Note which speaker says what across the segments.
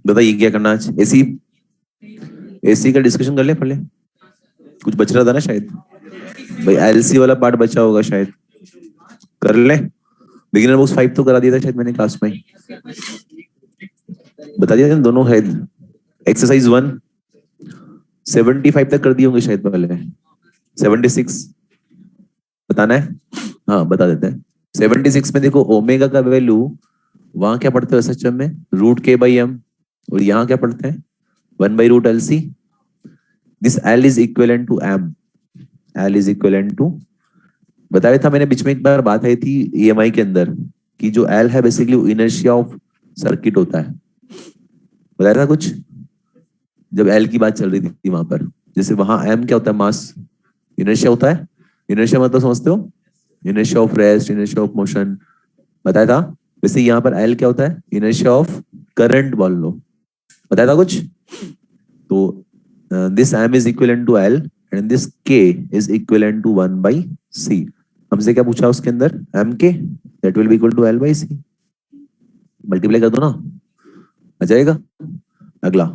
Speaker 1: बताइए क्या करना आज। एसी, एसी का डिस्कशन कर ले पहले। कुछ बच रहा था ना शायद, भाई एलसी वाला पार्ट बचा होगा शायद, कर ले। बिगिनर बुक्स 5 तो करा दिया था शायद मैंने क्लास में, बता दिया था ना दोनों शायद। एक्सरसाइज 1 75 तक कर दिए होंगे शायद पहले, 76 बताना है। हाँ बता देते हैं। 76 में देखो ओमेगा का वैल्यू, वहां क्या पढ़ते हो एसएचएम में, रूट के बाई एम, और यहाँ क्या पढ़ते हैं 1 by root L C. This L is equal to M, L is equal to, बताया था मैंने बीच में एक बार बात आई थी ईएमआई के अंदर, कि जो एल है बेसिकली इनर्शिया ऑफ सर्किट होता है, बताया था कुछ जब एल की बात चल रही थी वहां पर। जैसे वहां एम क्या होता है, मास, इनर्शिया होता है। इनर्शिया मतलब समझते हो, inertia of rest, inertia of motion, बताया था। वैसे यहाँ पर एल क्या होता है, इनर्शिया ऑफ करंट बोल लो, बताया था कुछ। तो this M is equivalent to L and this K is equivalent to 1 by C. हमसे क्या पूछा उसके अंदर, M K that will be equal to L by C, multiply कर दो ना, आ जाएगा। अगला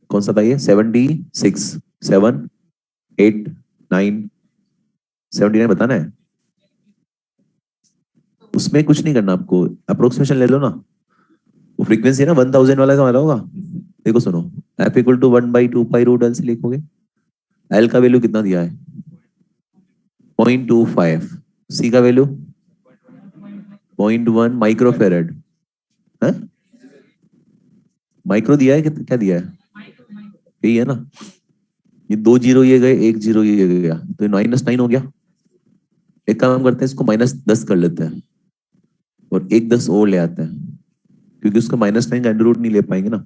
Speaker 1: कौन सा था ये, 76, 7, 8, 9, 79 बताना है। उसमें कुछ नहीं करना आपको, अप्रोक्सीमेशन ले लो ना। वो फ्रीक्वेंसी है ना 1000 वाला का वाला होगा। देखो सुनो, F equal to 1 by 2 pi root L से लिखोगे। एल का वैल्यू कितना दिया है 0.25, सी का वैल्यू 0.1 माइक्रोफेरेड, माइक्रो दिया है कि क्या दिया है, यही है ना। ये 2 जीरो ये गए, 1 जीरो ये गया, तो -9 हो गया। एक काम करते हैं, इसको -10 कर लेते हैं और 1 10 और ले आते हैं, क्योंकि उसका -9 का अंडर रूट नहीं ले पाएंगे ना।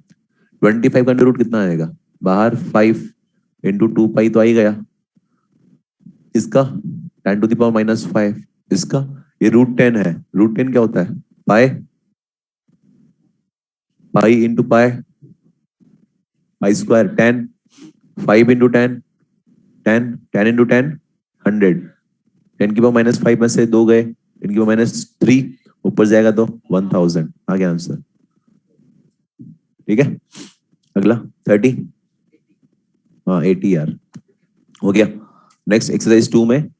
Speaker 1: 25 का अंडर रूट कितना आएगा बाहर, 5 इंटू 2 पाई तो आ ही गया। इसका 10⁻⁻5, इसका ये √10 है। √10 क्या होता है, pi, pi into pi, pi square 10, 5 into 10 10, 10 into 10 100, 10⁻⁻5 में से 2 गए, 10⁻³ ऊपर जाएगा तो 1000 आ गया आंसर। ठीक है, अगला 30, हाँ 80 यार, हो गया। नेक्स्ट एक्सरसाइज 2 में,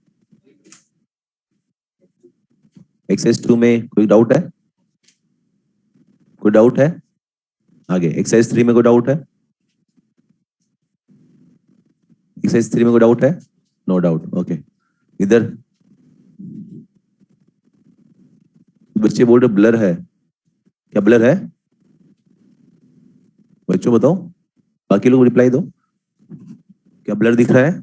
Speaker 1: एक्सरसाइज 2 में कोई डाउट है, कोई डाउट है। आगे एक्सरसाइज 3 में कोई डाउट है, एक्सरसाइज 3 में कोई डाउट है, नो डाउट, ओके। इधर बच्चे बोल रहे ब्लर है, क्या ब्लर है बच्चों बताओ, बाकी लोग रिप्लाई दो, क्या ब्लर दिख रहा है।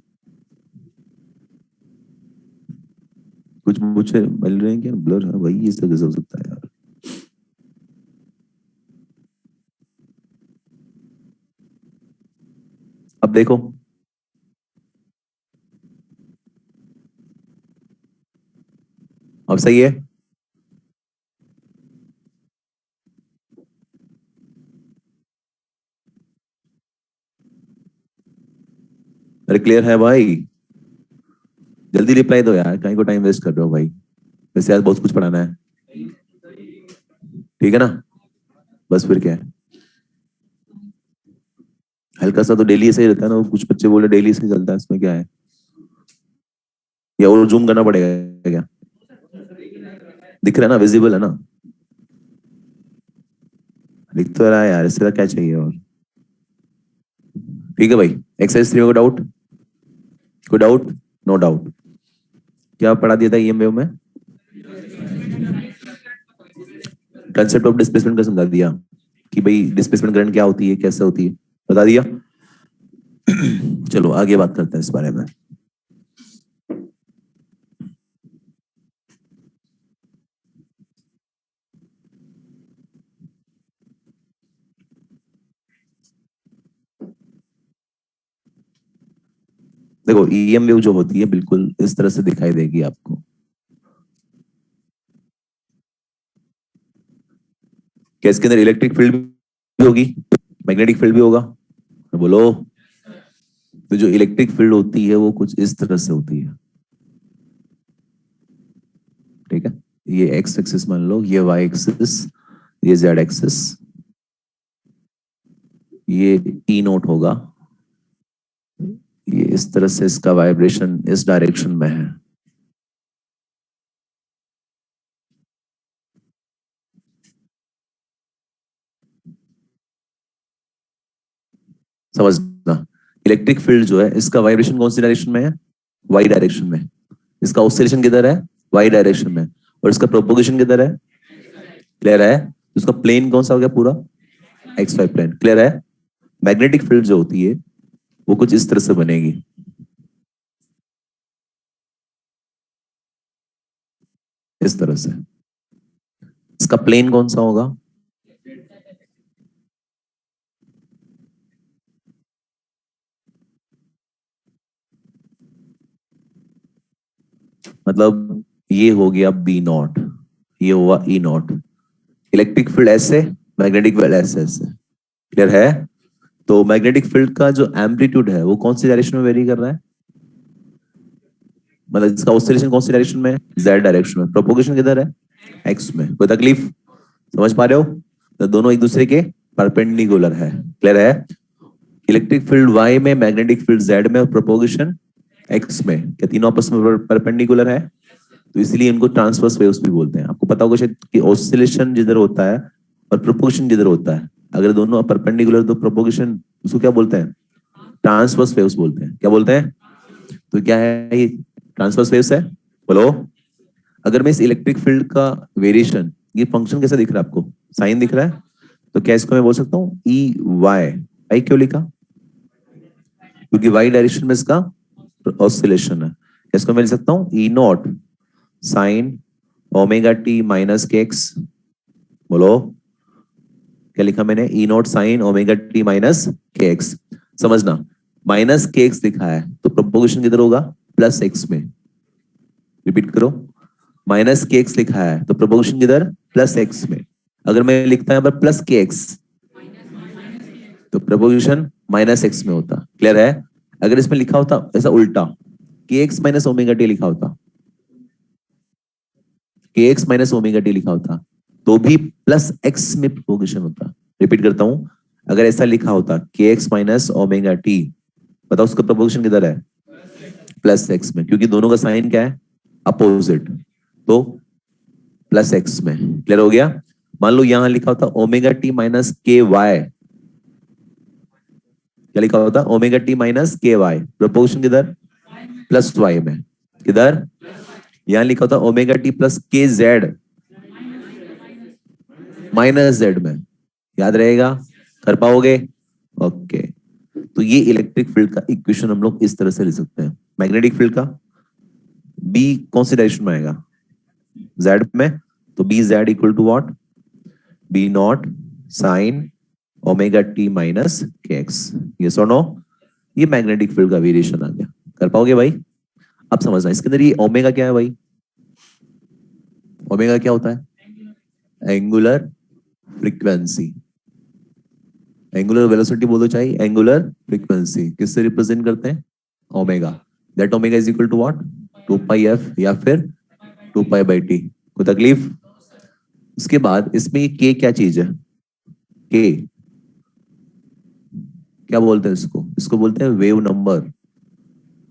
Speaker 1: कुछ मुझे मिल रहे हैं क्या ब्लर है, वही इस तरह से हो सकता है यार। अब देखो, अब सही है। अरे क्लियर है भाई, जल्दी रिप्लाई दो यार, कहीं को टाइम वेस्ट कर रहे हो भाई, वैसे आज बहुत कुछ पढ़ाना है, ठीक है ना। बस फिर क्या है, हल्का सा तो डेली ऐसे ही रहता है ना, कुछ बच्चे बोले डेली से चलता है, इसमें क्या है, या और जूम करना पड़ेगा क्या, दिख रहा है ना, विजिबल है ना, दिख तो रहा है यार, इससे क्या चाहिए और। ठीक है भाई, एक्सरसाइज 3 को डाउट, कोई डाउट, नो डाउट। क्या पढ़ा दिया था ईएम में, कंसेप्ट ऑफ डिस्प्लेसमेंट का समझा दिया, कि भाई डिस्प्लेसमेंट करंट क्या होती है, कैसे होती है, बता दिया। चलो आगे बात करते हैं इस बारे में। देखो ईएम वेव जो होती है बिल्कुल इस तरह से दिखाई देगी आपको, क्या इसके अंदर इलेक्ट्रिक फील्ड भी होगी, मैग्नेटिक फील्ड भी होगा, बोलो। तो जो इलेक्ट्रिक फील्ड होती है वो कुछ इस तरह से होती है, ठीक है। ये एक्स एक्सिस मान लो, ये वाई एक्सिस, ये जेड एक्सिस, ये ई नोट होगा, ये इस तरह से इसका वाइब्रेशन इस डायरेक्शन में है। समझना, इलेक्ट्रिक फील्ड जो है इसका वाइब्रेशन कौन सी डायरेक्शन में है? वाई डायरेक्शन में। इसका ऑसिलेशन किधर है? वाई डायरेक्शन में। और इसका प्रोपोगेशन किधर है? क्लियर है? इसका प्लेन कौन सा हो गया? पूरा एक्स वाई प्लेन। क्लियर है? मैग्नेटिक फील्ड जो होती है वो कुछ इस तरह से बनेगी, इस तरह से। इसका प्लेन कौन सा होगा? मतलब ये हो गया बी नॉट, ये हुआ ई नॉट। इलेक्ट्रिक फील्ड ऐसे, मैग्नेटिक फील्ड ऐसे ऐसे। क्लियर है? तो मैग्नेटिक फील्ड का जो एम्पलीट्यूड है वो कौन सी डायरेक्शन में वेरी कर रहा है? मतलब इसका ऑसिलेशन कौन सी डायरेक्शन में है? जेड डायरेक्शन में। प्रोपोगेशन किधर है? एक्स में। कोई तकलीफ? समझ पा रहे हो? तो दोनों एक दूसरे के परपेंडिकुलर है। क्लियर है? इलेक्ट्रिक फील्ड वाई में, मैग्नेटिक फील्ड जेड में, और प्रोपोगेशन एक्स में। क्या तीनों आपस में परपेंडिकुलर है? तो इसलिए इनको ट्रांसवर्स वेव्स भी बोलते हैं। आपको पता होगा शायद कि ऑसिलेशन जिधर होता है और प्रोपोगेशन जिधर होता है, अगर दोनों परपेंडिकुलर तो प्रोपोगेशन उसको क्या बोलते हैं? ट्रांसवर्स वेव्स बोलते हैं। क्या बोलते हैं? तो क्या है ये? ट्रांसवर्स वेव्स है। बोलो। अगर मैं इस इलेक्ट्रिक फील्ड का वेरिएशन, ये फंक्शन कैसा दिख रहा है आपको? साइन दिख रहा है? तो क्या इसको मैं बोल सकता हूँ ई वाई? आई क्यों लिखा? क्योंकि वाई डायरेक्शन में इसका ऑसिलेशन है। इसको मैं लिख सकता हूँ E not sine omega T minus के एक्स। बोलो, क्या लिखा मैंने? E not sine omega T minus के एक्स। समझना, माइनस के एक्स लिखा है तो प्रोपोगेशन किधर होगा? प्लस एक्स में। रिपीट करो, माइनस के एक्स लिखा है तो प्रोपोगेशन किधर? प्लस एक्स में। अगर मैं लिखता है प्लस के एक्स तो प्रोपोगेशन माइनस एक्स में होता। क्लियर है? अगर इसमें लिखा होता ऐसा उल्टा, के एक्स माइनस ओमेगा टी लिखा होता, के एक्स माइनस ओमेगा टी लिखा होता, तो भी प्लस एक्स में प्रोपोगेशन होता। रिपीट करता हूं, अगर ऐसा लिखा होता के एक्स माइनस ओमेगा टी, बताओ उसका प्रोपोगेशन किधर है? प्लस एक्स में, क्योंकि दोनों का साइन क्या है? अपोजिट। तो प्लस एक्स में। क्लियर हो गया? मान लो यहां लिखा होता ओमेगा टी माइनस के वाई, क्या लिखा होता? ओमेगा टी माइनस के वाई। प्रोपोर्शन किधर? प्लस वाई में। किधर? यहां लिखा होता ओमेगा टी प्लस के जेड माइनस जेड में। याद रहेगा? कर पाओगे? ओके। तो ये इलेक्ट्रिक फील्ड का इक्वेशन हम लोग इस तरह से लिख सकते हैं। मैग्नेटिक फील्ड का बी कौन सी डायरेक्शन में आएगा? जेड में। तो B Z equal to what? B naught sine omega T minus के एक्स। यस और नो? ये मैग्नेटिक फील्ड का वेरिएशन आ गया। कर पाओगे भाई? अब समझना, इसके अंदर ये ओमेगा क्या है भाई? ओमेगा क्या होता है? Angular frequency. एंगुलर वेलोसिटी बोलो चाहे एंगुलर फ्रीक्वेंसी, किससे रिप्रेजेंट करते हैं? Omega. That omega is equal to what? 2 pi F या फिर 2 पाई बाई टी। कोई तकलीफ? इसके बाद इसमें के क्या चीज है? के क्या बोलते हैं इसको? इसको बोलते हैं वेव नंबर।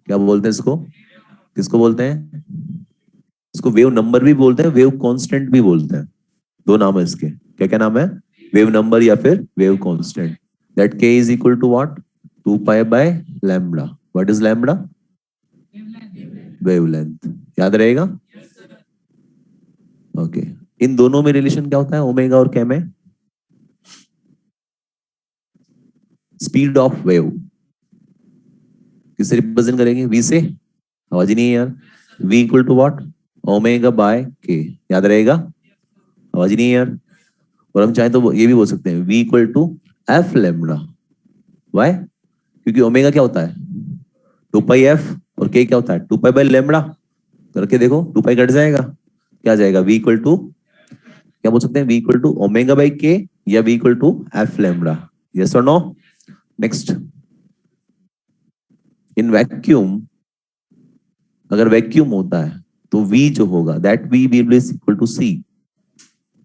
Speaker 1: क्या बोलते हैं इसको? किसको बोलते हैं? इसको वेव नंबर भी बोलते हैं, वेव कांस्टेंट भी बोलते हैं। दो नाम है इसके। क्या क्या नाम है? वेव नंबर या फिर wave constant. That K is equal to what? 2 pi by lambda. What is lambda? Wavelength. याद रहेगा? ओके। इन दोनों में रिलेशन क्या होता है ओमेगा और के में? Speed of wave. किससे रिप्रेजेंट करेंगे? वी से? आवाज ही नहीं है यार। V equal to what? Omega by K. याद रहेगा? आवाज ही नहीं है यार। और हम चाहें तो ये भी बोल सकते हैं V equal to F lambda. Why? क्योंकि ओमेगा क्या होता है? 2 पाई एफ, और के क्या होता है? 2 पाई बाय लेमडा। करके देखो, 2 पाई कट जाएगा, क्या जाएगा? वी इक्वल टू, क्या बोल सकते हैं? V equal to omega by K या V equal to F lambda. Yes और नो? नेक्स्ट, इन वैक्यूम, अगर वैक्यूम होता है तो v जो होगा that v will be equal to c.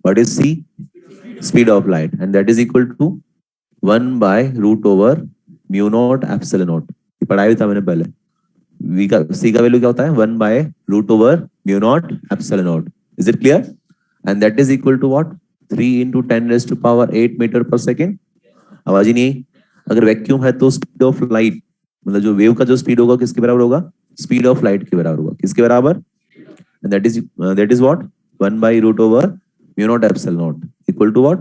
Speaker 1: What is c? Speed of light, and that is equal to 1/√ओवर mu not epsilon naught, ये पढ़ाया भी था मैंने पहले। वी का सी का वैल्यू क्या होता है? 1/√ओवर mu not epsilon naught. Is it clear? And that is equal to what? 3 × 10⁸ metre per second. आवाज ही नहीं आई। अगर वैक्यूम है तो स्पीड ऑफ लाइट, मतलब जो वेव का जो स्पीड होगा किसके बराबर होगा? स्पीड ऑफ लाइट के बराबर होगा। किसके बराबर? And that is what? 1/√ओवर mu not epsilon not equal to what?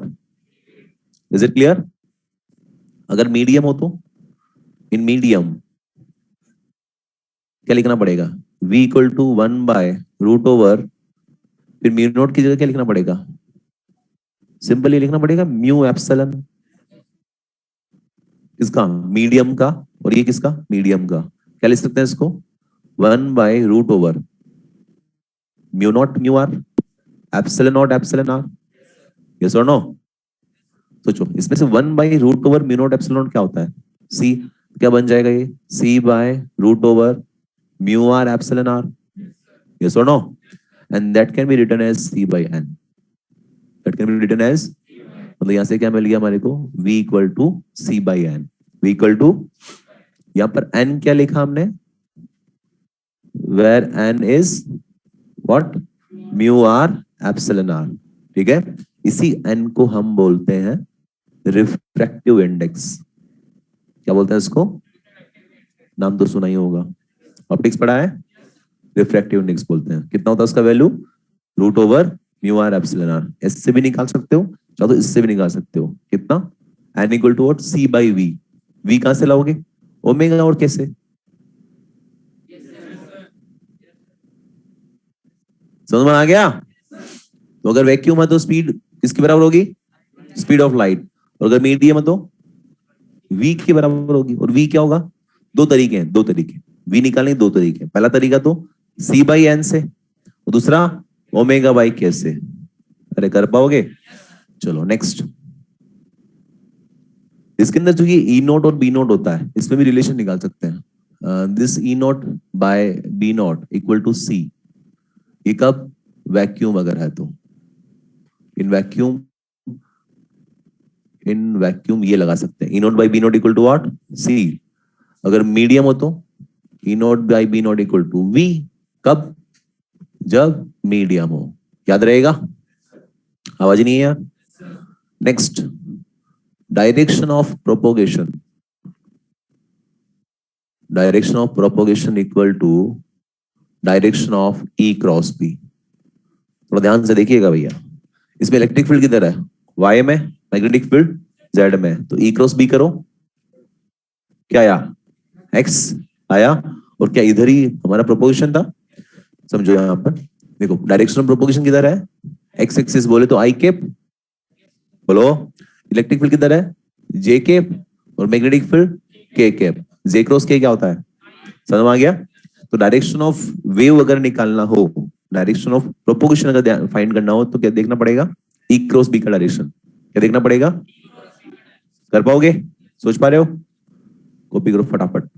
Speaker 1: Is it clear? अगर मीडियम हो तो इन मीडियम क्या लिखना पड़ेगा? v इक्वल टू 1/√ओवर, फिर म्यू नॉट की जगह क्या लिखना पड़ेगा? सिंपल ये लिखना पड़ेगा म्यू एप्सिलॉन। किसका? मीडियम का। और ये किसका? मीडियम का। क्या लिख सकते हैं इसको? 1/√ओवर mu not mu R epsilon not epsilon R. Yes और नो? सोचो, इसमें से 1/√ओवर म्यू नॉट एप्सिलॉन नॉट क्या होता है? सी। क्या बन जाएगा ये? c/√ओवर mu R epsilon are. Yes और no? And that can be written as c/n। That can be written as, मतलब यहां से क्या मिल गया हमारे को? v equal to c/n। v equal to, यहां पर n क्या लिखा हमने? Where n is what? Mu R epsilon R. ठीक है, इसी n को हम बोलते हैं रिफ्रैक्टिव इंडेक्स। क्या बोलते हैं इसको? नाम तो सुना ही होगा, ऑप्टिक्स पढ़ा है। रिफ्रैक्टिव इंडेक्स बोलते हैं। कितना होता है उसका वैल्यू? √ओवर म्यू आर एप्सिलॉन आर। इससे भी निकाल सकते हो, चाहो तो इससे भी निकाल सकते हो। कितना? n equal to what? c/v। v कहां से लाओगे? ओमेगा। और कैसे? समझ में आ गया? तो अगर वैक्यूम है तो स्पीड किसके बराबर होगी? Speed of light. और अगर मीडियम है तो v के बराबर होगी। और v क्या होगा? दो तरीके हैं, दो तरीके v निकालने के। दो तरीके। पहला तरीका तो c/n से, और दूसरा ω/k से। अरे कर पाओगे? चलो नेक्स्ट। इसके अंदर जो ये ई नोट और बी नोट होता है, इसमें भी रिलेशन निकाल सकते हैं। This e nought by b nought equal to c. ये कब? वैक्यूम अगर है तो। इन वैक्यूम, इन वैक्यूम ये लगा सकते हैं। E nought by b nought equal to what? C. अगर मीडियम हो तो e nought by b nought equal to v. कब? जब मीडियम हो। याद रहेगा? आवाज नहीं है यार। Next, direction of propagation. Direction of propagation equal to direction of E cross B. थोड़ा ध्यान से देखिएगा भैया। इसमें इलेक्ट्रिक फील्ड किधर है? वाई में। मैग्नेटिक फील्ड जेड में। तो ई क्रॉस बी करो, क्या आया? एक्स आया। और क्या इधर ही हमारा प्रोपोगेशन था? समझो यहां पर देखो, डायरेक्शन ऑफ प्रोपोगेशन किधर है? एक्स एक्सिस बोले तो आई कैप। बोलो, इलेक्ट्रिक फील्ड किधर है? जे कैप। और मैग्नेटिक फील्ड के कैप। जे क्रॉस के क्या होता है? समझ में आ गया? तो डायरेक्शन ऑफ वेव अगर निकालना हो, डायरेक्शन ऑफ प्रोपोगेशन अगर फाइंड करना हो, तो क्या देखना पड़ेगा? ई क्रॉस बी का डायरेक्शन। क्या देखना पड़ेगा? कर पाओगे? सोच पा रहे हो? कॉपी करो फटाफट।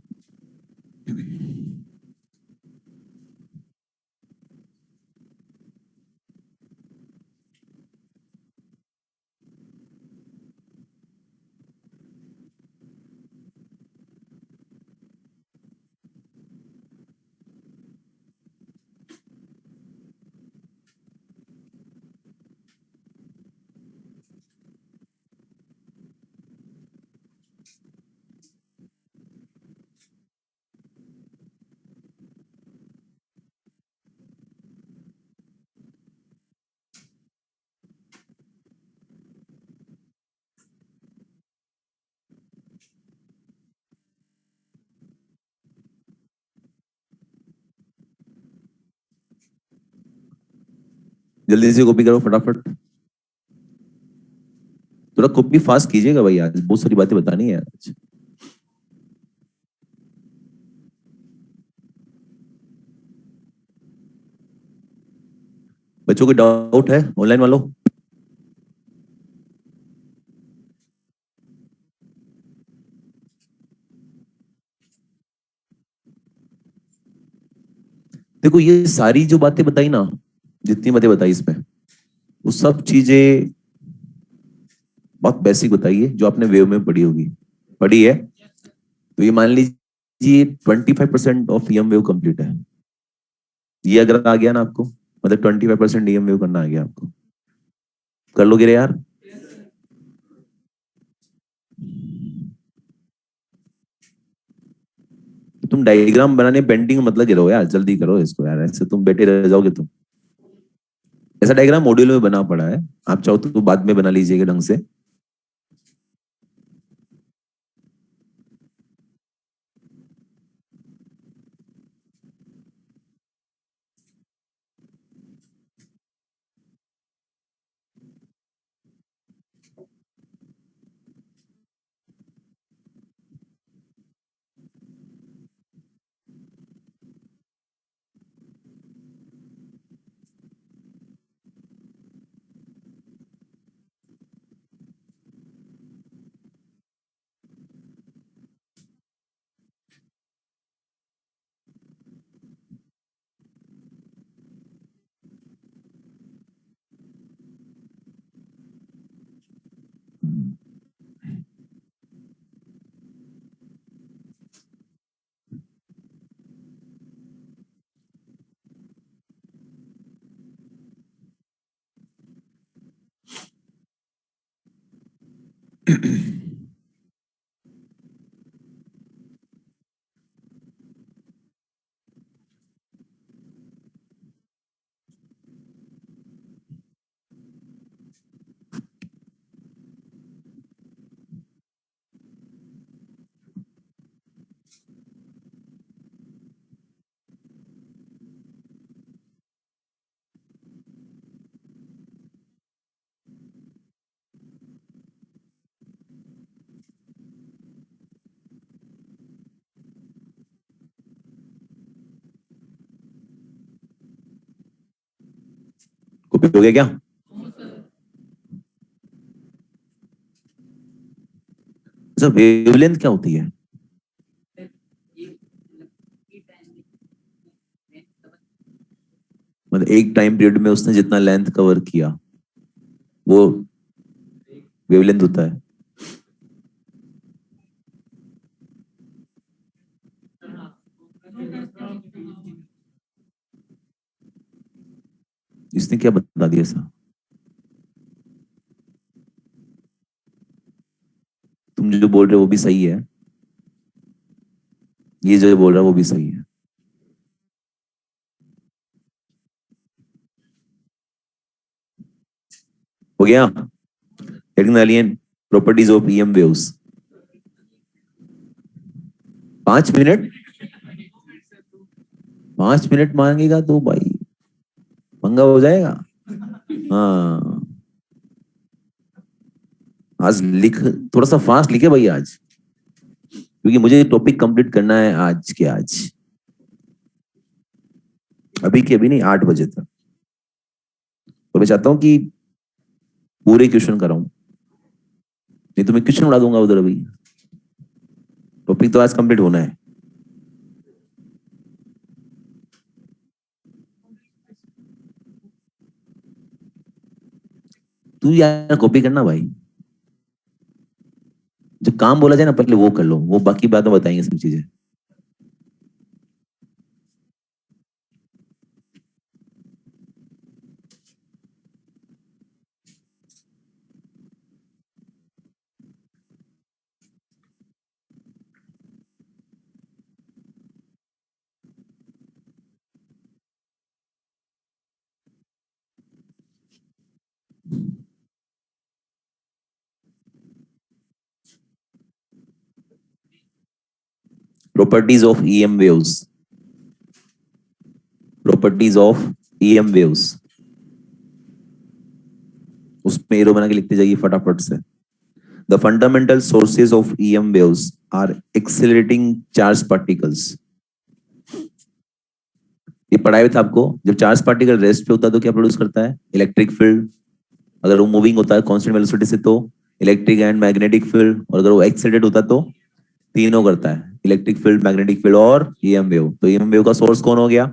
Speaker 1: जल्दी से कॉपी करो फटाफट। थोड़ा कॉपी फास्ट कीजिएगा भाई, आज बहुत सारी बातें बतानी है आज। बच्चों को डाउट है ऑनलाइन वालों? देखो, ये सारी जो बातें बताई ना, जितनी बातें बताई इसमें, वो सब चीजें बहुत बेसिक बताइए, जो आपने वेव में पढ़ी होगी, पढ़ी है? तो ये मान लीजिए 25% ऑफ ईएम वेव कंप्लीट है। ये अगर आ गया ना आपको, मतलब 25% ईएम वेव करना आ गया आपको, कर लोगे रे यार? तुम डायग्राम बनाने पेंटिंग मतलब गिरो यार, जल्दी करो इसको यार, ऐसे तुम बैठे रह जाओगे तुम। ऐसा डायग्राम मॉड्यूल में बना पड़ा है, आप चाहो तो बाद में बना लीजिएगा ढंग से। कॉपी हो गया क्या? सर वेवलेंथ क्या होती है? मतलब एक टाइम पीरियड में उसने जितना लेंथ कवर किया वो वेवलेंथ होता है। इसने क्या बता दिया सर? तुम जो बोल रहे हो वो भी सही है, ये जो बोल रहा है वो भी सही है। हो गया? Alien properties of EM waves. 5 minute? 5 minute मांगेगा तो भाई पंगा हो जाएगा। हाँ, आज लिख, थोड़ा सा फास्ट लिखे भाई आज, क्योंकि मुझे टॉपिक कंप्लीट करना है आज के आज, अभी के अभी नहीं, 8 बजे तक। तो मैं चाहता हूँ कि पूरे क्वेश्चन कराऊं, नहीं तो मैं क्वेश्चन उड़ा दूंगा उधर। अभी टॉपिक तो आज कंप्लीट होना है। तू यार कॉपी करना भाई, जो काम बोला जाए ना पहले वो कर लो, वो बाकी बातें बताएंगे सब चीजें। Properties of EM waves, properties of EM waves, उसमें एरो बना के लिखते जाइए फटाफट से। The fundamental sources of EM waves are accelerating charge particles. ये पढ़ाया हुआ था आपको, जब चार्ज पार्टिकल रेस्ट पे होता है तो क्या प्रोड्यूस करता है? Electric field. अगर वो मूविंग होता है कांस्टेंट वेलोसिटी से तो इलेक्ट्रिक एंड मैग्नेटिक फील्ड, और अगर वो एक्सेलरेट होता है तो तीनों करता है, इलेक्ट्रिक फील्ड, मैग्नेटिक फील्ड और ईएम वेव। तो ईएम वेव का सोर्स कौन हो गया?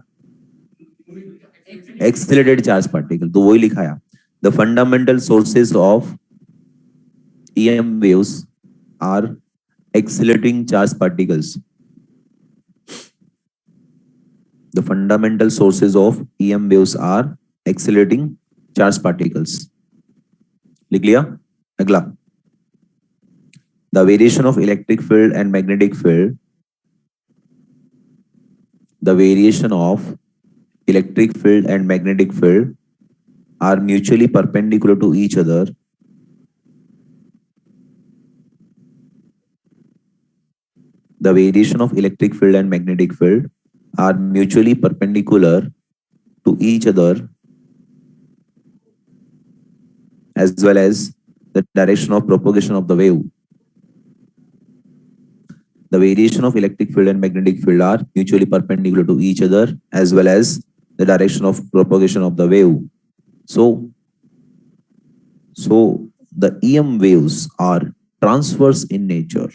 Speaker 1: Accelerated charge particle. तो वही लिखाया, the fundamental sources of EM waves are accelerating charged particles. The fundamental sources of EM waves are accelerating charged particles. लिख लिया? अगला. The variation of electric field and magnetic field. The variation of electric field and magnetic field are mutually perpendicular to each other. The variation of electric field and magnetic field are mutually perpendicular to each other, as well as the direction of propagation of the wave. The variation of electric field and magnetic field are mutually perpendicular to each other, as well as the direction of propagation of the wave. So the EM waves are transverse in nature.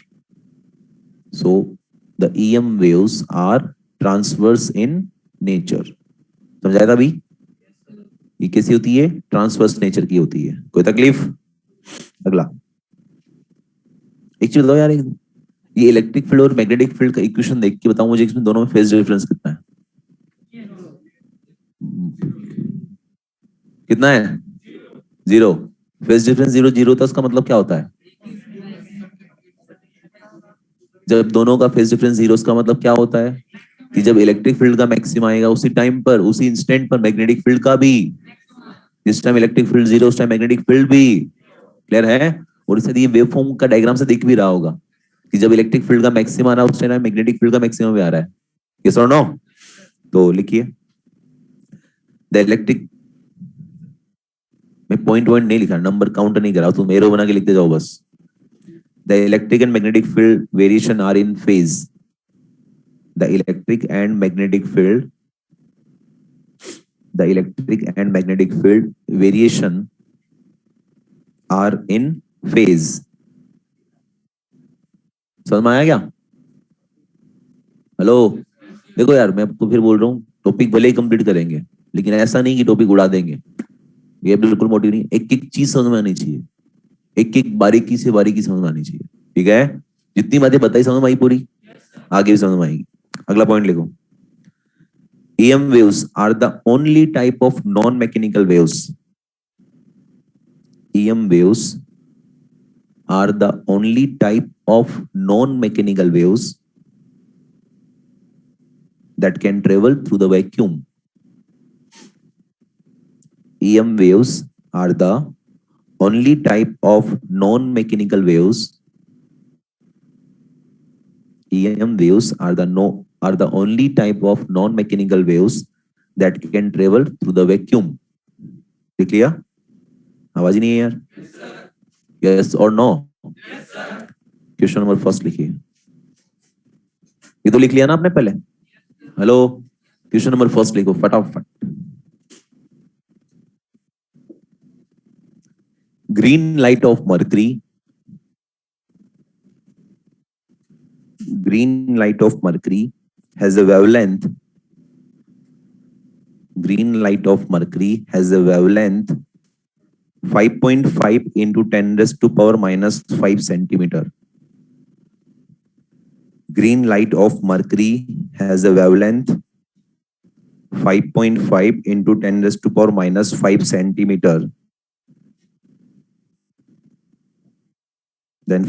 Speaker 1: So the EM waves are transverse in nature. समझाया था अभी? ये कैसी होती है? Transverse nature की होती है. कोई तकलीफ? अगला. एक चीज बताओ यार, ये इलेक्ट्रिक फील्ड और मैग्नेटिक फील्ड का इक्वेशन देख के बताओ मुझे इसमें दोनों में फेज डिफरेंस कितना है? कितना है? 0. फेज डिफरेंस 0 0 था, उसका मतलब क्या होता है? जब दोनों का फेज डिफरेंस 0, उसका मतलब क्या होता है कि जब इलेक्ट्रिक फील्ड का मैक्सिमम आएगा उसी टाइम पर, उसी इंस्टेंट पर मैग्नेटिक फील्ड का भी. जिस टाइम इलेक्ट्रिक फील्ड 0 उस टाइम मैग्नेटिक फील्ड भी. क्लियर है? और इससे ये वेवफॉर्म का डायग्राम से दिख भी रहा होगा कि जब इलेक्ट्रिक फील्ड का मैक्सिमम आ रहा है उस टाइम मैग्नेटिक फील्ड का मैक्सिमम भी आ रहा है. यस और नो? तो लिखिए. द इलेक्ट्रिक, मैं पॉइंट नहीं लिखा, नंबर काउंट नहीं करा, तुम एरो बना के लिखते जाओ बस. The electric and magnetic field variation are in phase. The electric and magnetic field variation are in phase. समझ में आया क्या? हेलो, देखो यार मैं आपको फिर बोल रहा हूँ, टॉपिक भले ही कंप्लीट करेंगे लेकिन ऐसा नहीं कि टॉपिक उड़ा देंगे. ये बिल्कुल मोटिव नहीं. एक एक चीज समझ में आनी चाहिए, एक एक बारीकी से बारीकी समझ में आनी चाहिए. ठीक है? जितनी बातें बताई समझ में आई पूरी, आगे भी समझ में आएगी. अगला पॉइंट लिखो. EM waves are the only type of non-mechanical waves. EM waves are the only type of non-mechanical waves that can travel through the vacuum. EM waves are the only type of non-mechanical waves. EM waves are the only type of non-mechanical waves that can travel through the vacuum. Clear? आवाज ही नहीं है यार. Yes or no? Question number first लिखिए. ये तो लिख लिया ना आपने पहले? हेलो, क्वेश्चन नंबर फर्स्ट लिखो फटाफट. Green light of mercury. Green light of mercury has a wavelength. Green light of mercury has a wavelength 5.5 into 10 raised to power minus 5 centimeter. Green light of mercury has a wavelength 5.5 into 10 raised to power minus 5 centimeter. Then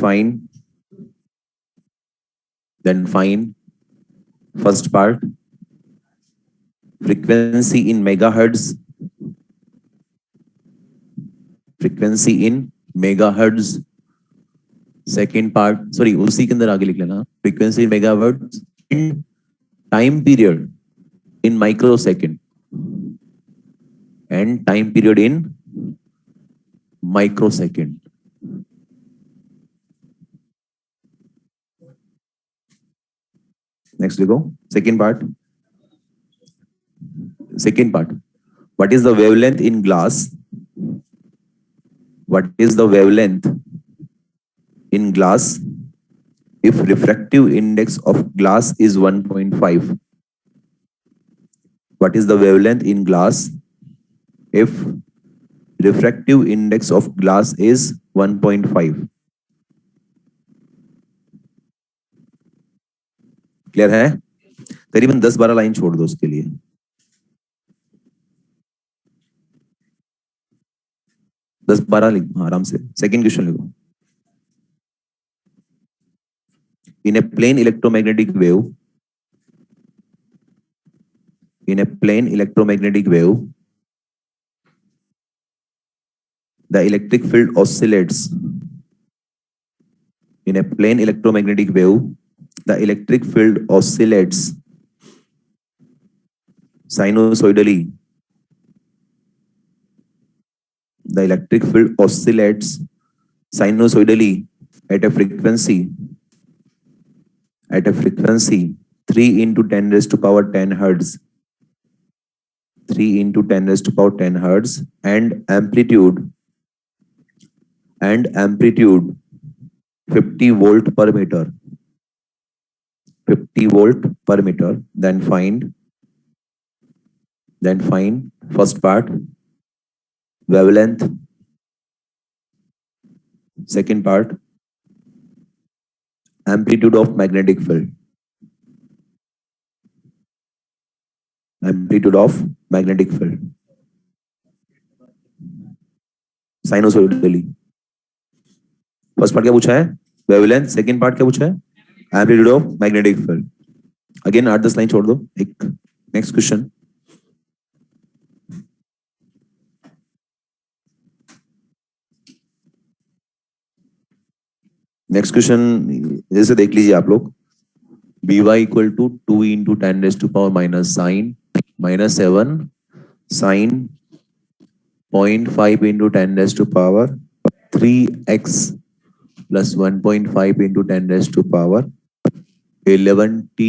Speaker 1: find first part, frequency in megahertz. Frequency in megahertz. Second part, sorry, उसी के अंदर आगे लिख लेना. Frequency in megahertz. In time period in microsecond. And time period in microsecond. Next we go. Second part. What is the wavelength in glass? What is the wavelength in glass if refractive index of glass is 1.5? What is the wavelength in glass if refractive index of glass is 1.5? Clear है? करीबन 10-12 line छोड़ दो उसके लिए। दस 12 लिखो आराम से। सेकेंड क्वेश्चन लिखो। In a plane electromagnetic wave, in a plane electromagnetic wave, the electric field oscillates. In a plane electromagnetic wave, the electric field oscillates sinusoidally. The electric field oscillates sinusoidally at a frequency 3 into 10 raised to power 10 hertz. 3 into 10 raised to power 10 hertz and amplitude 50 volt per meter. 50 volt per meter. Then find first part wavelength, second part amplitude of magnetic field. Amplitude of magnetic field sinusoidally. First part क्या पूछा है? Wavelength. Second part क्या पूछा है? Amplitude of magnetic field. Again 8-10 line छोड़ दो। एक next question. Next question जैसे देख लीजिए आप लोग। By equal to 2 into 10 raised to power minus sine minus 7 sine 0.5 into 10 raised to power 3x plus 1.5 into 10 raised to power 11t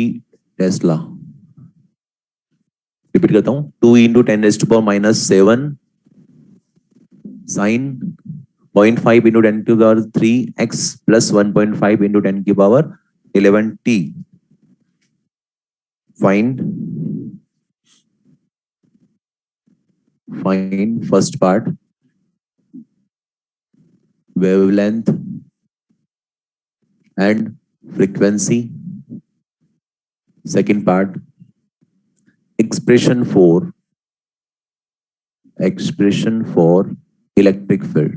Speaker 1: Tesla. Repeat करता हूं। 2 into 10 raised to power minus 7 sine 0.5 into 10 to the power 3x plus 1.5 into 10 की power 11t। Find first part wavelength and frequency. Second part expression for electric field.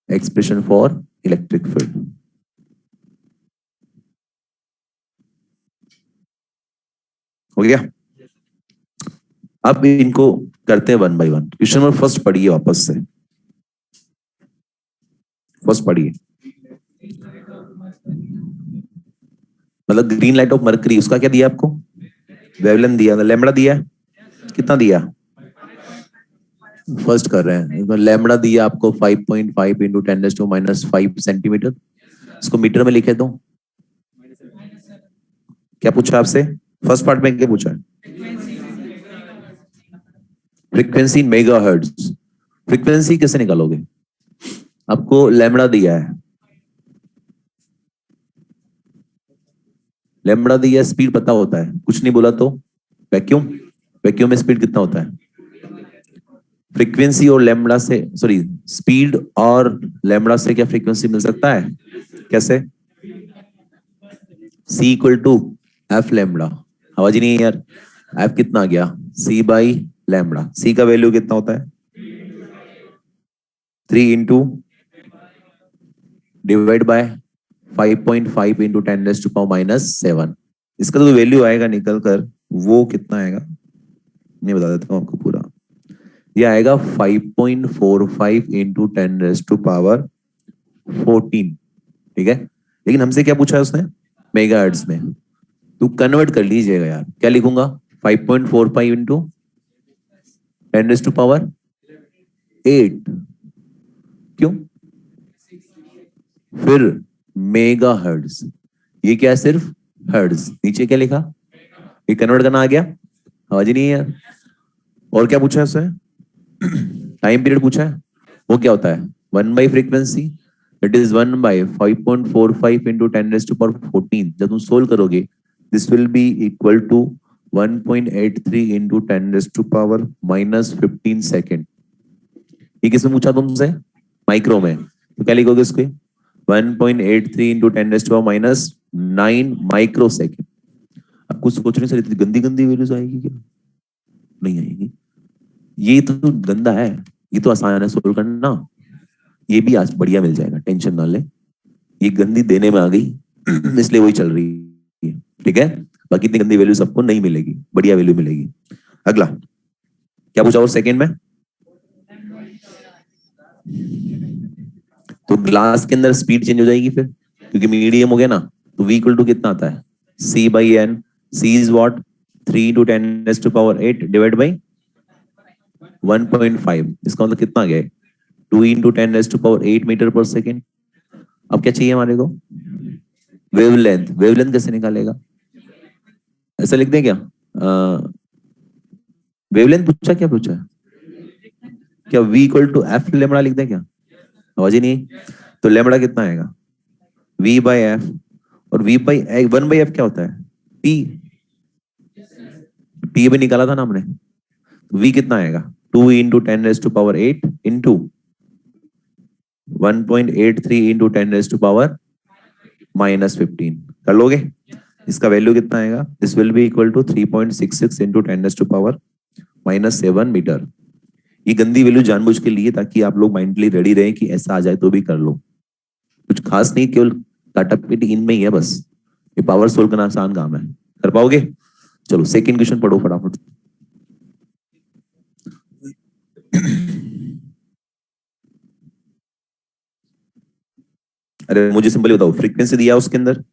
Speaker 1: Expression for electric field. हो गया? अब इनको करते हैं 1 by 1। Question number first पढ़िए वापस से। फर्स्ट पढ़िए। मतलब ग्रीन लाइट ऑफ मरकरी, उसका क्या दिया आपको? वेवलेंथ दिया, लैम्बडा दिया। कितना दिया? फर्स्ट कर रहे हैं। लैम्बडा दिया आपको 5.5 into 10⁻⁵ सेंटीमीटर। इसको मीटर में लिखे दो। क्या पूछा आपसे? फर्स्ट पार्ट में क्या पूछा है? Frequency megahertz. फ्रीक्वेंसी कैसे निकालोगे? आपको लैम्बडा दिया है, लैम्बडा दिया, स्पीड पता होता है, कुछ नहीं बोला तो वैक्यूम में स्पीड कितना होता है? फ्रीक्वेंसी और लैम्बडा से, सॉरी, स्पीड और लैम्बडा से क्या फ्रीक्वेंसी मिल सकता है? कैसे? C = F lambda. आवाज ही नहीं है यार। F कितना आ गया? C by lambda. C का वैल्यू कितना होता है? 3 into डिवाइड बाय 5.5 into 10⁻⁻⁷। इसका जो वैल्यू आएगा निकल कर वो कितना आएगा नहीं बता देता हूं आपको पूरा। ये आएगा 5.45 into 10⁻14। ठीक है, लेकिन हमसे क्या पूछा है उसने? मेगाहर्ट्ज में। तो कन्वर्ट कर लीजिएगा यार। क्या लिखूंगा? 5.45 into 10⁻8। क्यों? फिर मेगाहर्ट्ज। ये क्या है? सिर्फ हर्ट्ज। नीचे क्या लिखा? ये कन्वर्ट करना आ गया। आवाज ही नहीं है यार। और क्या पूछा है उससे? टाइम पीरियड पूछा है। वो क्या होता है? 1 by frequency, it is 1 by 5.45 into 10⁻14। जब तुम सोल्व करोगे this will be equal to 1.83 into 10⁻⁻15 second. ये किसमें पूछा तुमसे? माइक्रो में। तो क्या लिखोगे इसके? 1.83 into 10⁻⁻15 9 माइक्रो सेकेंड। अब कुछ सोच रहे सर इतनी गंदी गंदी वैल्यूज आएगी क्या? नहीं आएगी। ये तो गंदा है, ये तो आसान है सोल्व करना। ये भी आज बढ़िया मिल जाएगा, टेंशन ना ले। ये गंदी देने में आ गई इसलिए वही चल रही है, ठीक है। बाकी इतनी गंदी वैल्यू सबको नहीं मिलेगी, बढ़िया वैल्यू मिलेगी। अगला क्या पूछा और सेकेंड में? तो ग्लास के अंदर स्पीड चेंज हो जाएगी फिर, क्योंकि मीडियम हो गया ना। तो v इक्वल टू कितना आता है? c by N. c is what? 3 × 10⁸ divide by 1.5। इसका मतलब कितना आ गया? 2 × 10⁸ मीटर पर सेकेंड। अब क्या चाहिए हमारे को? वेवलेंथ। वेवलेंथ कैसे निकालेगा? ऐसा लिख दें क्या? वेवलेंथ पूछा, क्या पूछा? क्या v equal to F lambda लिख दें क्या? आवाज ही नहीं। तो लेमड़ा कितना आएगा? v by F. और v बाई 1/f क्या होता है? t। t भी निकाला था ना हमने। v कितना आएगा? 2 × 10⁸ इंटू 1.83 × 10⁻⁻15। कर लोगे? इसका वैल्यू कितना आएगा? This will be equal to 3.66 × 10⁻⁻7 metre. ये गंदी वैल्यू जानबूझ के लिए ताकि आप लोग माइंडली रेडी रहें कि ऐसा आ जाए तो भी कर लो। कुछ खास नहीं, केवल काटापीटी इनमें ही है बस। ये पावर सोल्व करना आसान काम है, कर पाओगे? चलो सेकंड क्वेश्चन पढ़ो फटाफट। अरे मुझे सिंपली बताओ, फ्रीक्वेंसी दिया है उसके अंदर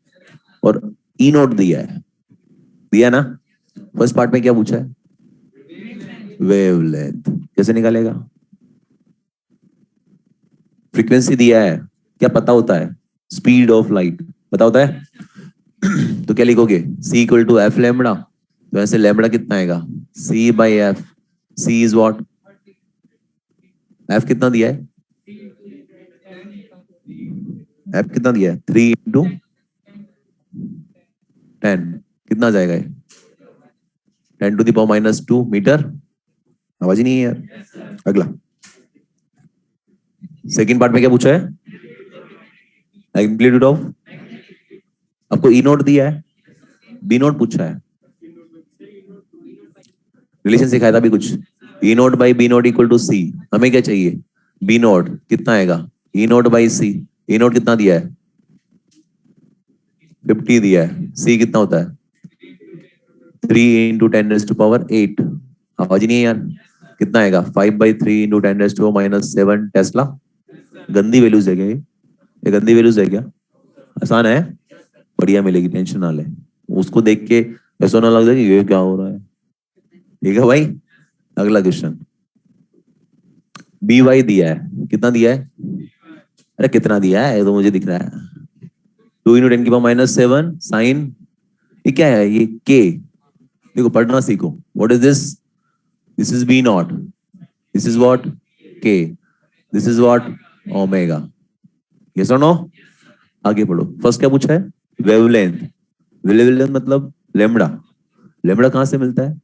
Speaker 1: और ई नोट दिया है, दिया ना। फर्स्ट पार्ट में क्या पूछा है? वेवलेंथ। कैसे निकालेगा? फ्रीक्वेंसी दिया है, क्या पता होता है? स्पीड ऑफ लाइट पता होता है। तो क्या लिखोगे? c equal to F lambda. तो ऐसे लेमड़ा कितना आएगा? c by F. c is what? f कितना दिया है? f कितना दिया है? 3 × 10। कितना जाएगा? 10⁻⁻2 मीटर। आवाज ही नहीं है यार। अगला सेकंड पार्ट में क्या पूछा है? Amplitude of. आपको ई नोट दिया है, बी नोट पूछा है। रिलेशन सिखाया था भी कुछ। E nought by b nought equal to c. हमें क्या चाहिए? बी नोट कितना आएगा? E nought by c. E nought कितना दिया है? 50 दिया है। सी कितना होता है? 3 × 10⁸ आवाज ही नहीं है यार। कितना आएगा? 5/3 × 10⁻⁻7 टेस्ला। गंदी वैल्यूज है क्या ये गंदी वैल्यूज है क्या? आसान है, बढ़िया मिलेगी, टेंशन ना ले। उसको देख के ऐसा ना लग जाए कि ये क्या हो रहा है। ठीक है भाई। अगला क्वेश्चन। बी वाई दिया है, कितना दिया है? अरे कितना दिया है? ये तो मुझे दिख रहा है। 2 × 10⁻⁷ साइन। ये क्या है? ये के। देखो पढ़ना सीखो। What is this? This is B nought. This is what? K. This is what? Omega. Yes और नो? आगे पढ़ो। फर्स्ट क्या पूछा है? वेवलेंथ। वेवलेंथ मतलब लेमड़ा। लेमड़ा कहां से मिलता है?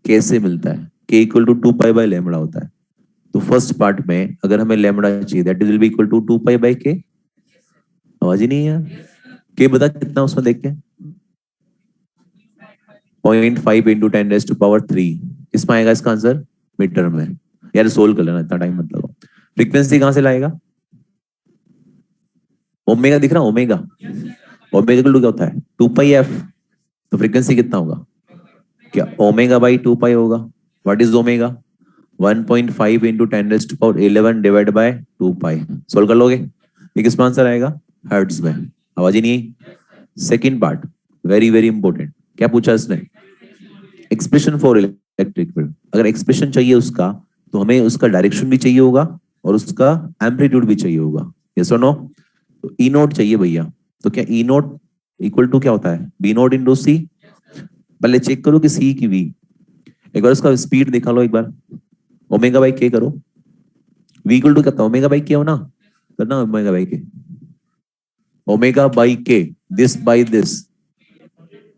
Speaker 1: के से मिलता है। के इक्वल टू 2π/लेमड़ा होता है। तो फर्स्ट पार्ट में अगर हमें लेमड़ा चाहिए, that will be equal to 2π/के। आवाज ही नहीं है। के बता कितना उसमें देख के? 0.5 × 10⁻3। इसमें आएगा इसका आंसर मीटर में। यार सोल्व कर लेना, इतना टाइम मत लगाओ। फ्रीक्वेंसी कहां से लाएगा? ओमेगा दिख रहा? ओमेगा। ओमेगा क्या होता है? 2πf। तो फ्रीक्वेंसी कितना होगा? क्या ओमेगा बाई 2π होगा? What is omega? 1.5 × 10⁻11 divide by 2π। Solve कर लोगे? ये किस में आंसर आएगा? हर्ट्ज में। आवाज ही नहीं। Second part very very important. क्या पूछा इसने? Expression for electric field. अगर एक्सप्रेशन चाहिए उसका, तो हमें उसका डायरेक्शन भी चाहिए होगा और उसका एम्पलीट्यूड भी चाहिए होगा। यस और नो? तो ई नोट चाहिए भैया। तो क्या ई नोट इक्वल टू क्या होता है? बी नोट इंटू सी। पहले चेक करो कि सी की वी। एक बार उसका स्पीड दिखा लो एक बार। ओमेगा बाई के करो। वी इक्वल टू क्या? ओमेगा बाई के हो ना, करना ओमेगा बाई के। ओमेगा बाई के, दिस बाई दिस